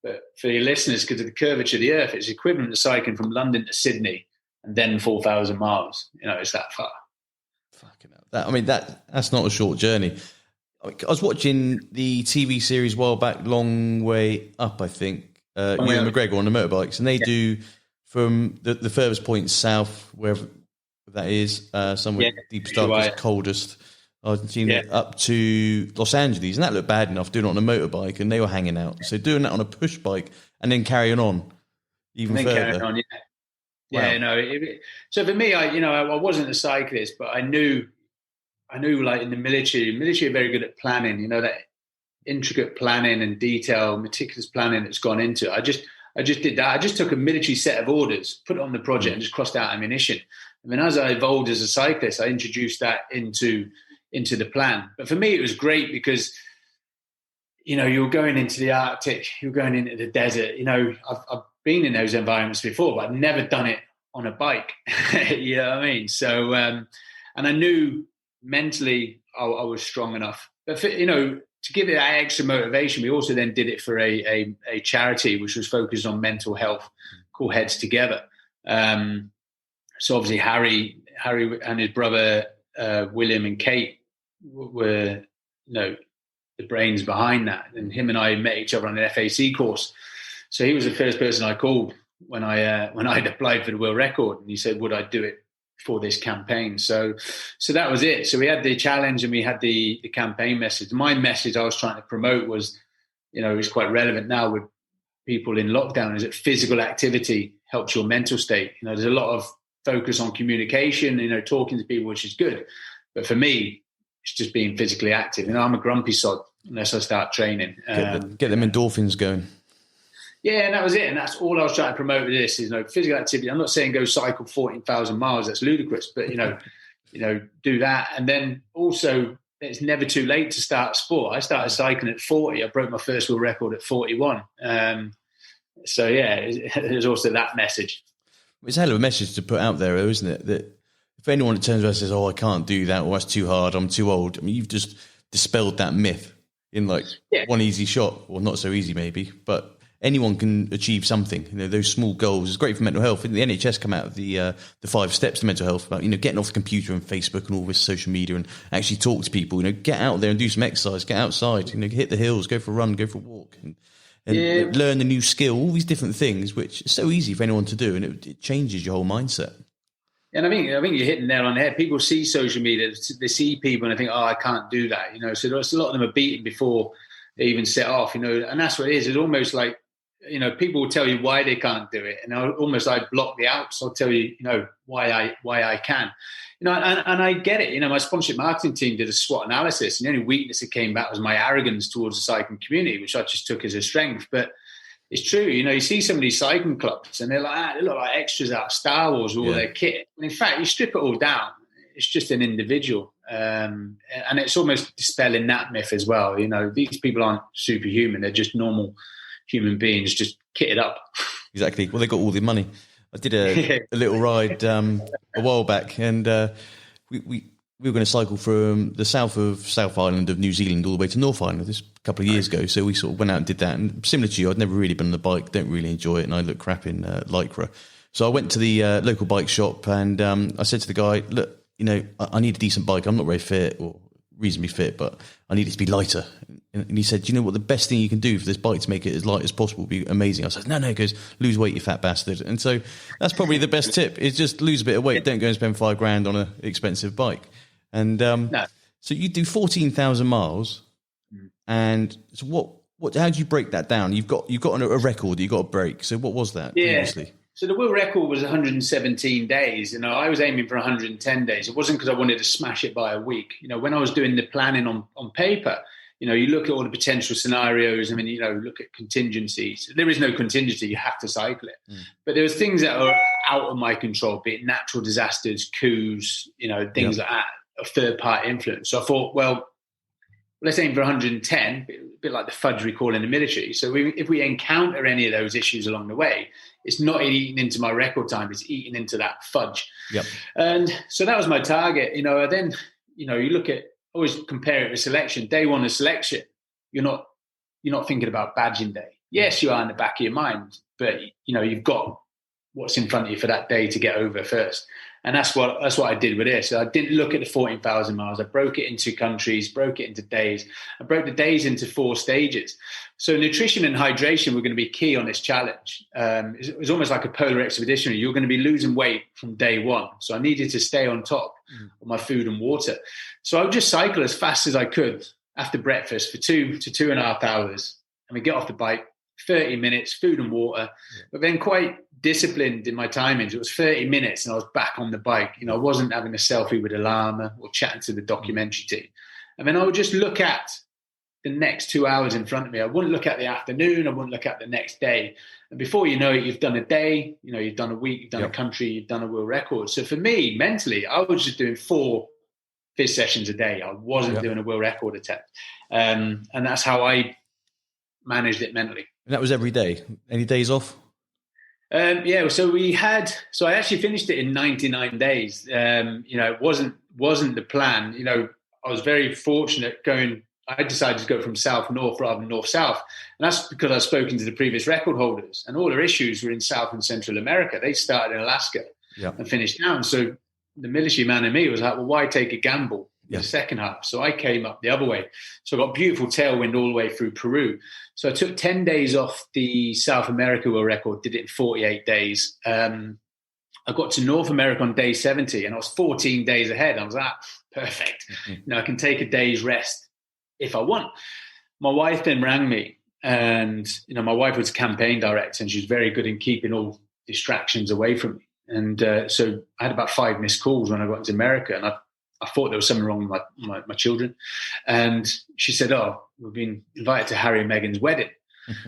But for your listeners, because of the curvature of the earth, it's equivalent to cycling from London to Sydney and then 4,000 miles. It's that far. Fucking hell. That's not a short journey. I was watching the TV series a while back, Long Way Up, I think, Ewan McGregor on the motorbikes, and they do from the furthest point south, wherever that is, somewhere deepest, darkest, coldest Argentina, up to Los Angeles, and that looked bad enough doing it on a motorbike, and they were hanging out. So doing that on a push bike and then carrying on even further. Carrying on, so for me, I wasn't a cyclist, but I knew like in the military are very good at planning, that intricate planning and detail, meticulous planning that's gone into it. I just did that. I just took a military set of orders, put it on the project and just crossed out ammunition. As I evolved as a cyclist, I introduced that into the plan. But for me, it was great because, you're going into the Arctic, you're going into the desert. I've been in those environments before, but I've never done it on a bike. You know what I mean? So, and I knew mentally I was strong enough. But to give it that extra motivation, we also then did it for a charity which was focused on mental health, called Heads Together. So obviously Harry and his brother William and Kate were the brains behind that, and him and I met each other on an FAC course. So he was the first person I called when I'd applied for the world record, and he said, would I do it for this campaign? So that was it. So we had the challenge and we had the campaign message. My message I was trying to promote was, it's quite relevant now with people in lockdown, is that physical activity helps your mental state. There's a lot of focus on communication, talking to people, which is good. But for me, it's just being physically active. I'm a grumpy sod unless I start training. Get them endorphins going. Yeah, and that was it. And that's all I was trying to promote with this is, physical activity. I'm not saying go cycle 14,000 miles. That's ludicrous. But, do that. And then also, it's never too late to start a sport. I started cycling at 40. I broke my first world record at 41. So, yeah, there's also that message. It's a hell of a message to put out there, isn't it? That if anyone turns around and says, oh, I can't do that, or that's too hard, I'm too old. You've just dispelled that myth in one easy shot, or not so easy maybe, but anyone can achieve something. Those small goals is great for mental health. The NHS come out of the 5 steps to mental health about, getting off the computer and Facebook and all this social media and actually talk to people, get out there and do some exercise, get outside, hit the hills, go for a run, go for a walk and learn a new skill, all these different things, which is so easy for anyone to do. And it changes your whole mindset. And I think you're hitting there on the head. People see social media, they see people and they think, oh, I can't do that. So there's a lot of them are beaten before they even set off, and that's what it is. It's almost like, people will tell you why they can't do it. And I block the outs. I'll tell you, why I can. And I get it. My sponsorship marketing team did a SWOT analysis, and the only weakness that came back was my arrogance towards the cycling community, which I just took as a strength. But it's true. You see some of these cycling clubs and they're like, they look like extras out of Star Wars with all their kit. And in fact, you strip it all down. it's just an individual. And it's almost dispelling that myth as well. You know, these people aren't superhuman. They're just normal human beings, just kitted up. Exactly. Well, they got all the money. I did a little ride a while back, and we were going to cycle from the South Island of New Zealand all the way to North Island this a couple of years ago. So we sort of went out and did that. And similar to you, I'd never really been on a bike, don't really enjoy it, and I look crap in Lycra. So I went to the local bike shop, and I said to the guy, look, you know, I need a decent bike. I'm not very fit or reasonably fit, but I need it to be lighter. And he said, do you know what the best thing you can do for this bike to make it as light as possible would be amazing? I said, no, he goes, lose weight, you fat bastard. And so that's probably the best tip, is just lose a bit of weight. Don't go and spend $5,000 on an expensive bike. And No. so you do 14,000 miles. And so how do you break that down? You've got a record that you've got to break. So what was that previously? So the world record was 117 days. You know, I was aiming for 110 days. It wasn't because I wanted to smash it by a week. You know, when I was doing the planning on paper, you know, you look at all the potential scenarios. I mean, you know, look at contingencies. There is no contingency. You have to cycle it. But there were things that are out of my control, be it natural disasters, coups, you know, things like that, a third-party influence. So I thought, well, let's aim for 110, a bit like the fudge we call in the military. So if we encounter any of those issues along the way, it's not eating into my record time, it's eating into that fudge. Yep. And so that was my target. You know, then, you know, you look at, always compare it with selection. Day one of selection, you're not thinking about badging day. Yes, you are in the back of your mind, but, you know, you've got what's in front of you for that day to get over first. And that's what I did with this. So I didn't look at the 14,000 miles. I broke it into countries, broke it into days. I broke the days into 4 stages. So nutrition and hydration were going to be key on this challenge. It was almost like a polar expedition. You're going to be losing weight from day one. So I needed to stay on top of my food and water. So I would just cycle as fast as I could after breakfast for 2 to 2.5 hours. And we get off the bike, 30 minutes, food and water, but then quite disciplined in my timings. It was 30 minutes and I was back on the bike. You know, I wasn't having a selfie with a llama or chatting to the documentary team. And then I would just look at the next 2 hours in front of me. I wouldn't look at the afternoon. I wouldn't look at the next day. And before you know it, you've done a day, you know, you've done a week, you've done a country, you've done a world record. So for me, mentally, I was just doing 4 fizz sessions a day. I wasn't doing a world record attempt. And that's how I managed it mentally. And that was every day? Any days off? So I actually finished it in 99 days. You know, it wasn't the plan. You know, I was very fortunate I decided to go from south-north rather than north-south. And that's because I've spoken to the previous record holders and all their issues were in South and Central America. They started in Alaska and finished down. So the military man in me was like, well, why take a gamble in the second half? So I came up the other way. So I got beautiful tailwind all the way through Peru. So I took 10 days off the South America world record, did it in 48 days. I got to North America on day 70 and I was 14 days ahead. I was like, perfect. You know, I can take a day's rest if I want. My wife then rang me and, you know, my wife was campaign director and she was very good in keeping all distractions away from me. And so I had about 5 missed calls when I got into America and I thought there was something wrong with my children. And she said, we've been invited to Harry and Meghan's wedding,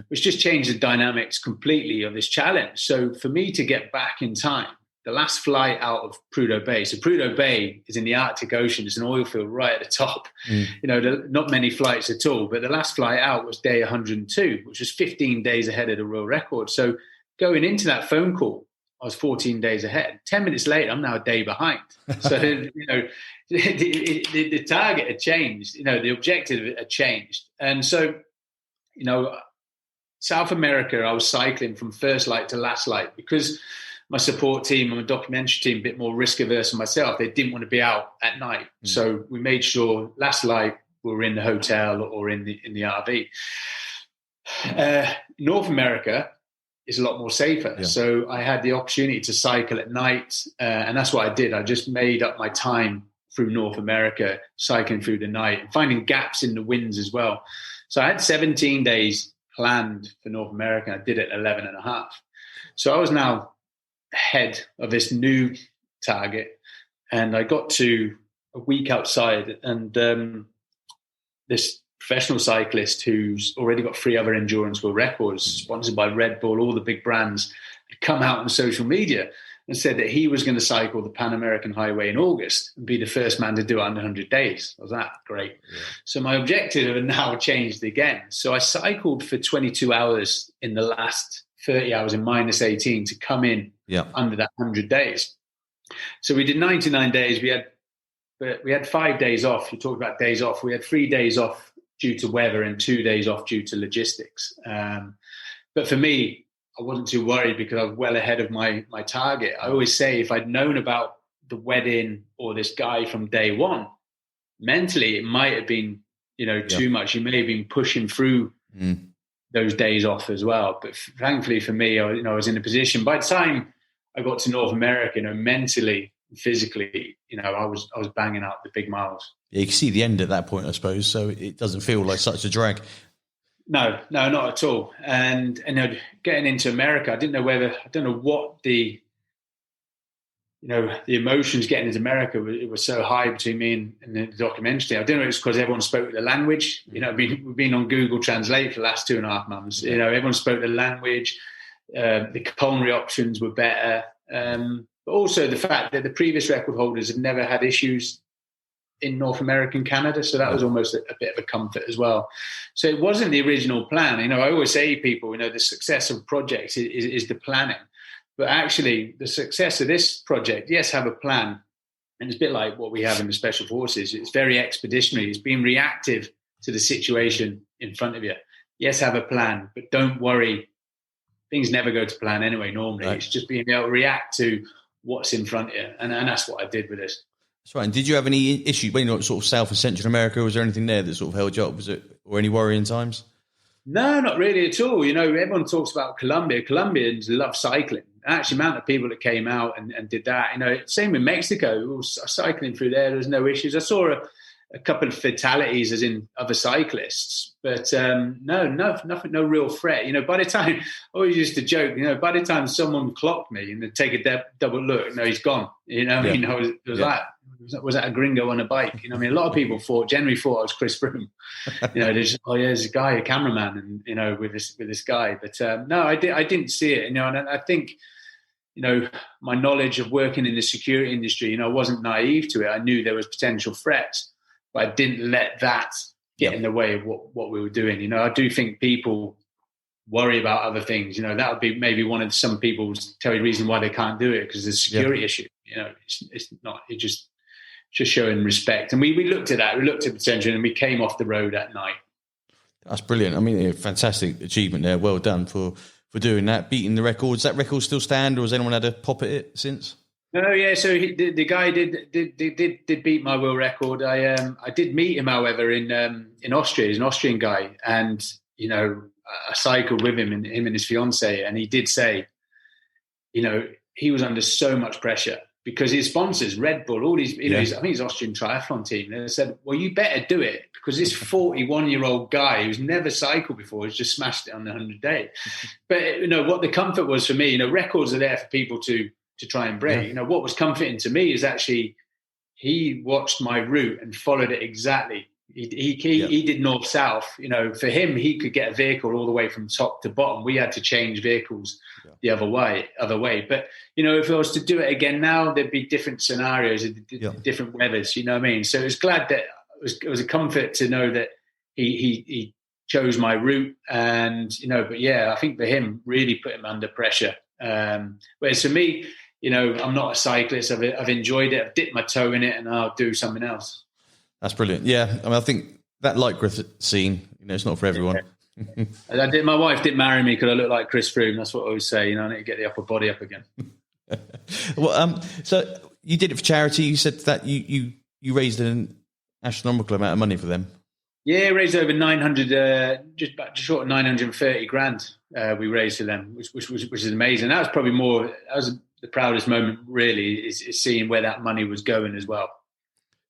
which just changed the dynamics completely of this challenge. So for me to get back in time, the last flight out of Prudhoe Bay. So Prudhoe Bay is in the Arctic Ocean. It's an oil field right at the top. You know, not many flights at all. But the last flight out was day 102, which was 15 days ahead of the world record. So going into that phone call, I was 14 days ahead. 10 minutes later, I'm now a day behind. So, you know, the target had changed. You know, the objective had changed. And so, you know, South America, I was cycling from first light to last light because my support team and my documentary team, a bit more risk averse than myself, they didn't want to be out at night. So we made sure last light we were in the hotel or in the RV. North America is a lot more safer. So I had the opportunity to cycle at night, and that's what I did. I just made up my time through North America, cycling through the night, and finding gaps in the winds as well. So I had 17 days planned for North America. I did it 11 and a half. So I was now ahead of this new target, and I got to a week outside, and this professional cyclist who's already got 3 other endurance world records, sponsored by Red Bull, all the big brands, had come out on social media and said that he was going to cycle the Pan American Highway in August and be the first man to do it under 100 days. I was that great. Yeah. So my objective had now changed again. So I cycled for 22 hours in the last 30 hours in -18 to come in under that 100 days. So we did 99 days. We had 5 days off. You talked about days off. We had 3 days off due to weather and 2 days off due to logistics. But for me, I wasn't too worried because I was well ahead of my target. I always say if I'd known about the wedding or this guy from day one, mentally it might have been, too much. You may have been pushing through those days off as well. But thankfully for me, I was in a position. By the time I got to North America, mentally, physically, I was banging out the big miles. Yeah, you can see the end at that point, I suppose. So it doesn't feel like such a drag. No, not at all. And getting into America, I don't know what the emotions getting into America, it was so high between me and the documentary. I don't know if it's because everyone spoke the language. We've been on Google Translate for the last 2.5 months. Everyone spoke the language. The culinary options were better. But also the fact that the previous record holders had never had issues in North America and Canada. So that was almost a bit of a comfort as well. So it wasn't the original plan. I always say to people, the success of projects is the planning. But actually the success of this project, yes, have a plan. And it's a bit like what we have in the Special Forces. It's very expeditionary. It's being reactive to the situation in front of you. Yes, have a plan, but don't worry. Things never go to plan anyway, normally. Right. It's just being able to react to what's in front of you. And that's what I did with this. That's right. And did you have any issues when you're sort of South and Central America? Was there anything there that sort of held you up? Or any worrying times? No, not really at all. Everyone talks about Colombia. Colombians love cycling. Actually, the amount of people that came out and did that. Same with Mexico. We were cycling through there. There was no issues. I saw a couple of fatalities as in other cyclists, but nothing, no real threat. By the time, I always used to joke, by the time someone clocked me and they'd take a double look, he's gone. Was that a gringo on a bike? A lot of people generally thought I was Chris Froome. There's a guy, a cameraman, and with this guy. But no, I didn't see it. And I think, my knowledge of working in the security industry, I wasn't naive to it. I knew there was potential threats, but I didn't let that get in the way of what we were doing. I do think people worry about other things. That would be maybe one of some people's reason why they can't do it, because there's a security issue. It's not. It just showing respect. And we looked at that. We looked at the potential, and we came off the road at night. That's brilliant. A fantastic achievement there. Well done for doing that, beating the record. Does that record still stand, or has anyone had a pop at it since? No, yeah. So the guy did beat my world record. I did meet him, however, in Austria. He's an Austrian guy, and I cycled with him and his fiance, and he did say, he was under so much pressure because his sponsors, Red Bull, all these, I think his Austrian triathlon team, they said, well, you better do it because this 41-year-old guy who's never cycled before has just smashed it on the 100 day. But, what the comfort was for me, records are there for people to try and break. Yeah. What was comforting to me is actually he watched my route and followed it exactly. He did north-south. For him, he could get a vehicle all the way from top to bottom. We had to change vehicles the other way. But, if I was to do it again now, there'd be different scenarios, different weathers, you know what I mean? So I was glad that it was a comfort to know that he chose my route. And, but yeah, I think for him, really put him under pressure. Whereas for me, I'm not a cyclist. I've enjoyed it. I've dipped my toe in it, and I'll do something else. That's brilliant. Yeah, I think that Lycra scene, it's not for everyone. My wife didn't marry me because I look like Chris Froome. That's what I always say. I need to get the upper body up again. Well, so you did it for charity. You said that you raised an astronomical amount of money for them. Yeah, raised over 900, just short of 930 grand. We raised for them, which is amazing. That was the proudest moment, really, is seeing where that money was going as well.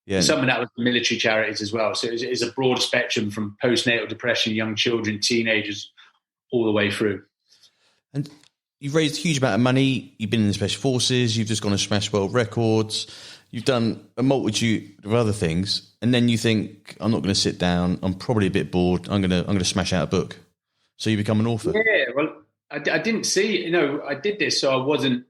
Yeah. Some of that was military charities as well. So it's a broad spectrum from postnatal depression, young children, teenagers, all the way through. And you've raised a huge amount of money. You've been in the Special Forces. You've just gone to smash world records. You've done a multitude of other things. And then you think, I'm not going to sit down. I'm probably a bit bored. I'm going to smash out a book. So you become an author. Yeah, well, I didn't see, I did this so I wasn't,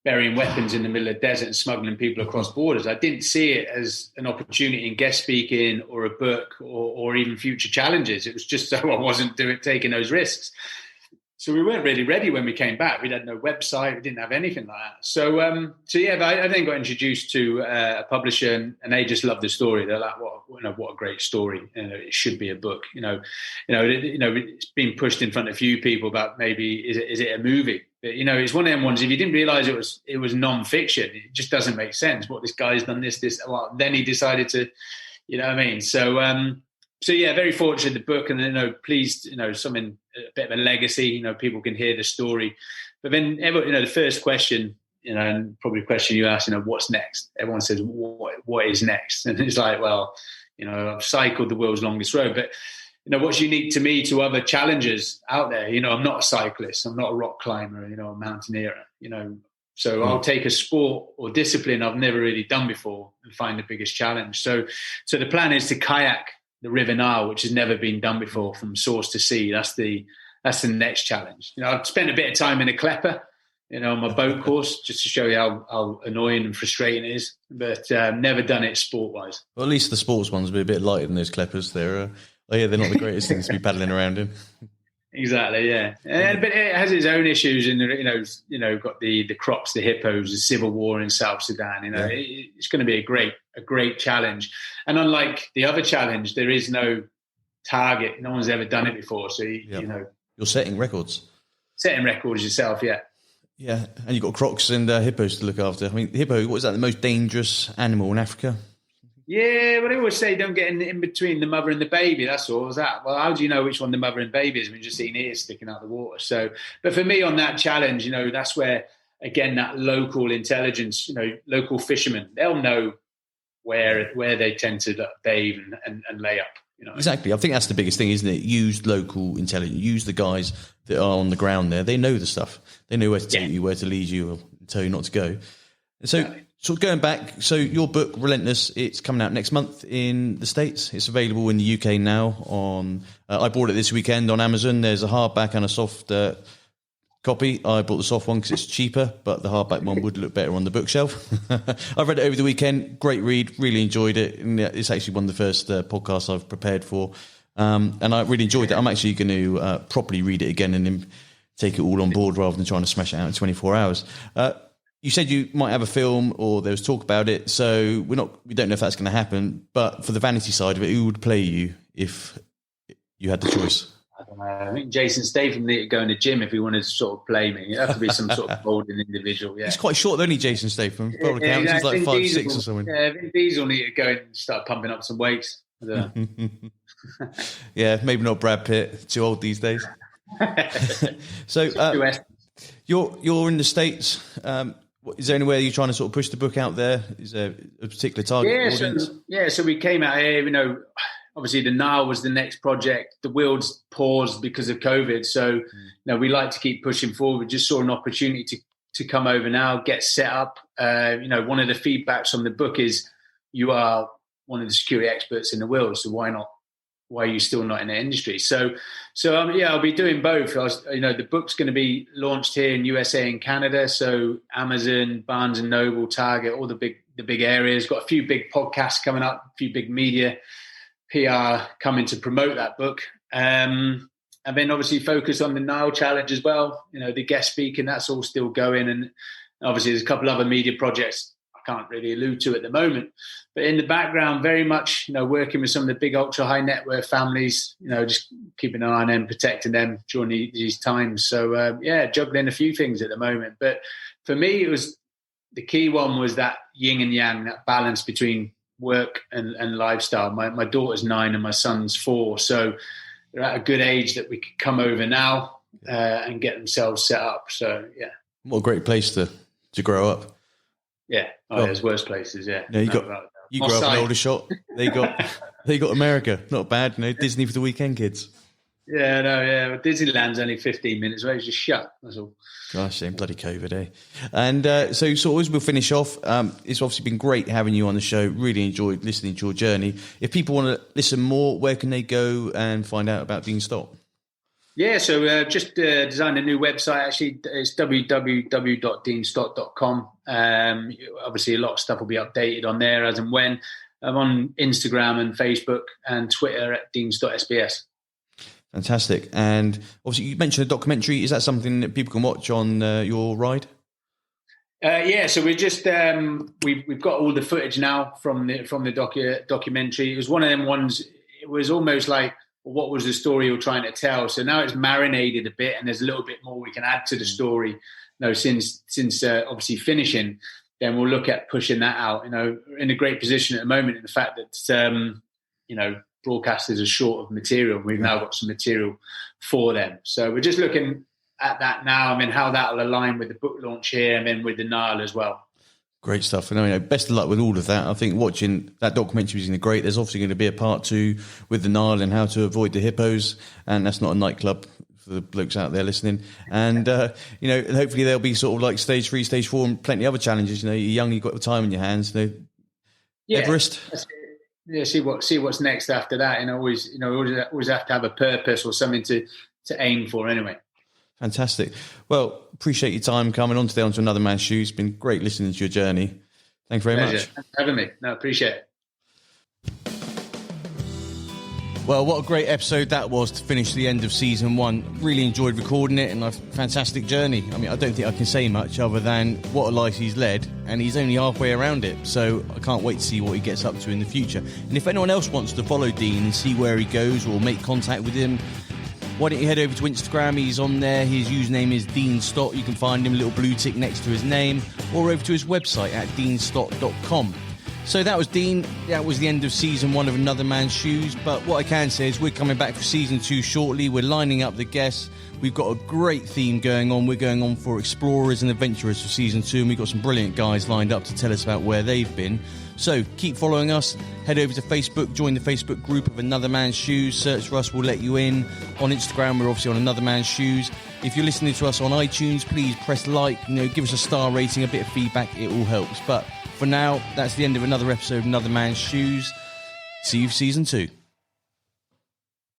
burying weapons in the middle of the desert and smuggling people across borders. I didn't see it as an opportunity in guest speaking or a book or even future challenges. It was just so I wasn't taking those risks. So we weren't really ready when we came back. We had no website. We didn't have anything like that. So I then got introduced to a publisher, and they just loved the story. They're like, what a great story! It should be a book. It's been pushed in front of a few people about maybe is it a movie? But it's one of them ones. If you didn't realise it was non-fiction, it just doesn't make sense. What, this guy's done this. Well, then he decided to, you know what I mean? So yeah, very fortunate the book, and pleased, something, a bit of a legacy. People can hear the story. But then, the first question, and probably the question you ask, what's next? Everyone says, what is next? And it's like, well, I've cycled the world's longest road, but what's unique to me to other challengers out there? I'm not a cyclist, I'm not a rock climber, a mountaineer. So I'll take a sport or discipline I've never really done before and find the biggest challenge. So the plan is to kayak the River Nile, which has never been done before, from source to sea. That's the next challenge. I've spent a bit of time in a klepper, on my boat course, just to show you how annoying and frustrating it is. But never done it sport-wise. Well, at least the sports ones will be a bit lighter than those kleppers. They're not the greatest things to be paddling around in. Exactly, yeah. But it has its own issues, and got the crops, the hippos, the civil war in South Sudan. It's going to be a great challenge. And unlike the other challenge, there is no target. No one's ever done it before, so you're setting records. Setting records yourself, yeah. Yeah, and you've got crocs and hippos to look after. I mean, the hippo, what is that, the most dangerous animal in Africa? Yeah, well, they always say don't get in between the mother and the baby. That's all. Was that? Well, how do you know which one the mother and baby is when you're just seeing ears sticking out of the water? So, but for me on that challenge, that's where, again, that local intelligence, local fishermen, they'll know where they tend to bathe and lay up. Exactly. I think that's the biggest thing, isn't it? Use local intelligence. Use the guys that are on the ground there. They know the stuff. They know where to take you, where to lead you, or tell you not to go. And so, sort of going back, so your book, Relentless, it's coming out next month in the States. It's available in the UK now on... I bought it this weekend on Amazon. There's a hardback and a soft copy. I bought the soft one because it's cheaper, but the hardback one would look better on the bookshelf. I read it over the weekend. Great read. Really enjoyed it. And it's actually one of the first podcasts I've prepared for. And I really enjoyed it. I'm actually going to properly read it again and then take it all on board rather than trying to smash it out in 24 hours. You said you might have a film, or there was talk about it, so we don't know if that's going to happen. But for the vanity side of it, who would play you if you had the choice? I don't know. I think Jason Statham needed to go in the gym if he wanted to sort of play me. It'd have to be some sort of golden individual. Yeah, he's quite short, though, Jason Statham. He's like 5'6" or something. Yeah, Vin Diesel need to go and start pumping up some weights. I don't know. Yeah, maybe not Brad Pitt. Too old these days. So you're in the States. Is there anywhere you're trying to sort of push the book out there? Is there a particular target audience? So we came out here, obviously the Nile was the next project. The Wilds paused because of COVID. So, we like to keep pushing forward. We just saw an opportunity to come over now, get set up. One of the feedbacks on the book is you are one of the security experts in the world. So why not? Why are you still not in the industry? So I'll be doing both. The book's going to be launched here in USA and Canada. So Amazon, Barnes and Noble, Target, all the big areas. Got a few big podcasts coming up, a few big media, PR coming to promote that book. And then obviously focus on the Nile Challenge as well. The guest speaking, that's all still going. And obviously there's a couple other media projects I can't really allude to at the moment. But in the background, very much, working with some of the big ultra high net worth families, just keeping an eye on them, protecting them during these times. So, juggling a few things at the moment. But for me, it was the key one was that yin and yang, that balance between work and lifestyle. My daughter's 9 and my son's 4. So they're at a good age that we could come over now and get themselves set up. So, yeah. What a great place to grow up. Yeah. There's worse places. Yeah. You grew up in Aldershot. They got America. Not bad. Disney for the weekend kids. Yeah, no, yeah. Well, Disneyland's only 15 minutes away. It's just shut. That's all. Gosh, bloody COVID, eh? And so as we'll finish off, it's obviously been great having you on the show. Really enjoyed listening to your journey. If people want to listen more, where can they go and find out about Dean Stott? Yeah, so just designed a new website. Actually, it's www.deanstott.com. Obviously, a lot of stuff will be updated on there as and when. I'm on Instagram and Facebook and Twitter at Dean Stott SBS. Fantastic. And obviously, you mentioned a documentary. Is that something that people can watch on your ride? Yeah, so we're just we've got all the footage now from the documentary. It was one of them ones. It was almost like, what was the story you're trying to tell? So now it's marinated a bit, and there's a little bit more we can add to the story. You know, since obviously finishing, then we'll look at pushing that out. You know, we're in a great position at the moment in the fact that you know, broadcasters are short of material. We've now got some material for them, so we're just looking at that now. I mean, how that will align with the book launch here, and then with the Nile as well. Great stuff. And I mean, best of luck with all of that. I think watching that documentary is going to be great. There's obviously going to be a part 2 with the Nile and how to avoid the hippos. And that's not a nightclub for the blokes out there listening. And, you know, hopefully there'll be sort of like stage 3, stage 4 and plenty of other challenges. You know, you're young, you've got the time in your hands. You know, yeah, Everest. Yeah, see what's next after that. And always have to have a purpose or something to aim for anyway. Fantastic. Well, appreciate your time coming on today onto Another Man's Shoes. It's been great listening to your journey. Thanks very much. Thanks for having me. No, appreciate it. Well, what a great episode that was to finish the end of season 1. Really enjoyed recording it, and a fantastic journey. I mean, I don't think I can say much other than what a life he's led, and he's only halfway around it. So I can't wait to see what he gets up to in the future. And if anyone else wants to follow Dean and see where he goes or make contact with him, why don't you head over to Instagram? He's on there. His username is Dean Stott. You can find him, a little blue tick next to his name, or over to his website at deanstott.com. So that was Dean. That was the end of season 1 of Another Man's Shoes. But what I can say is we're coming back for season 2 shortly. We're lining up the guests. We've got a great theme going on. We're going on for explorers and adventurers for season 2, and we've got some brilliant guys lined up to tell us about where they've been. So keep following us. Head over to Facebook, join the Facebook group of Another Man's Shoes. Search for us, we'll let you in. On Instagram, we're obviously on Another Man's Shoes. If you're listening to us on iTunes, please press like, you know, give us a star rating, a bit of feedback, it all helps. But for now, that's the end of another episode of Another Man's Shoes. See you for season 2.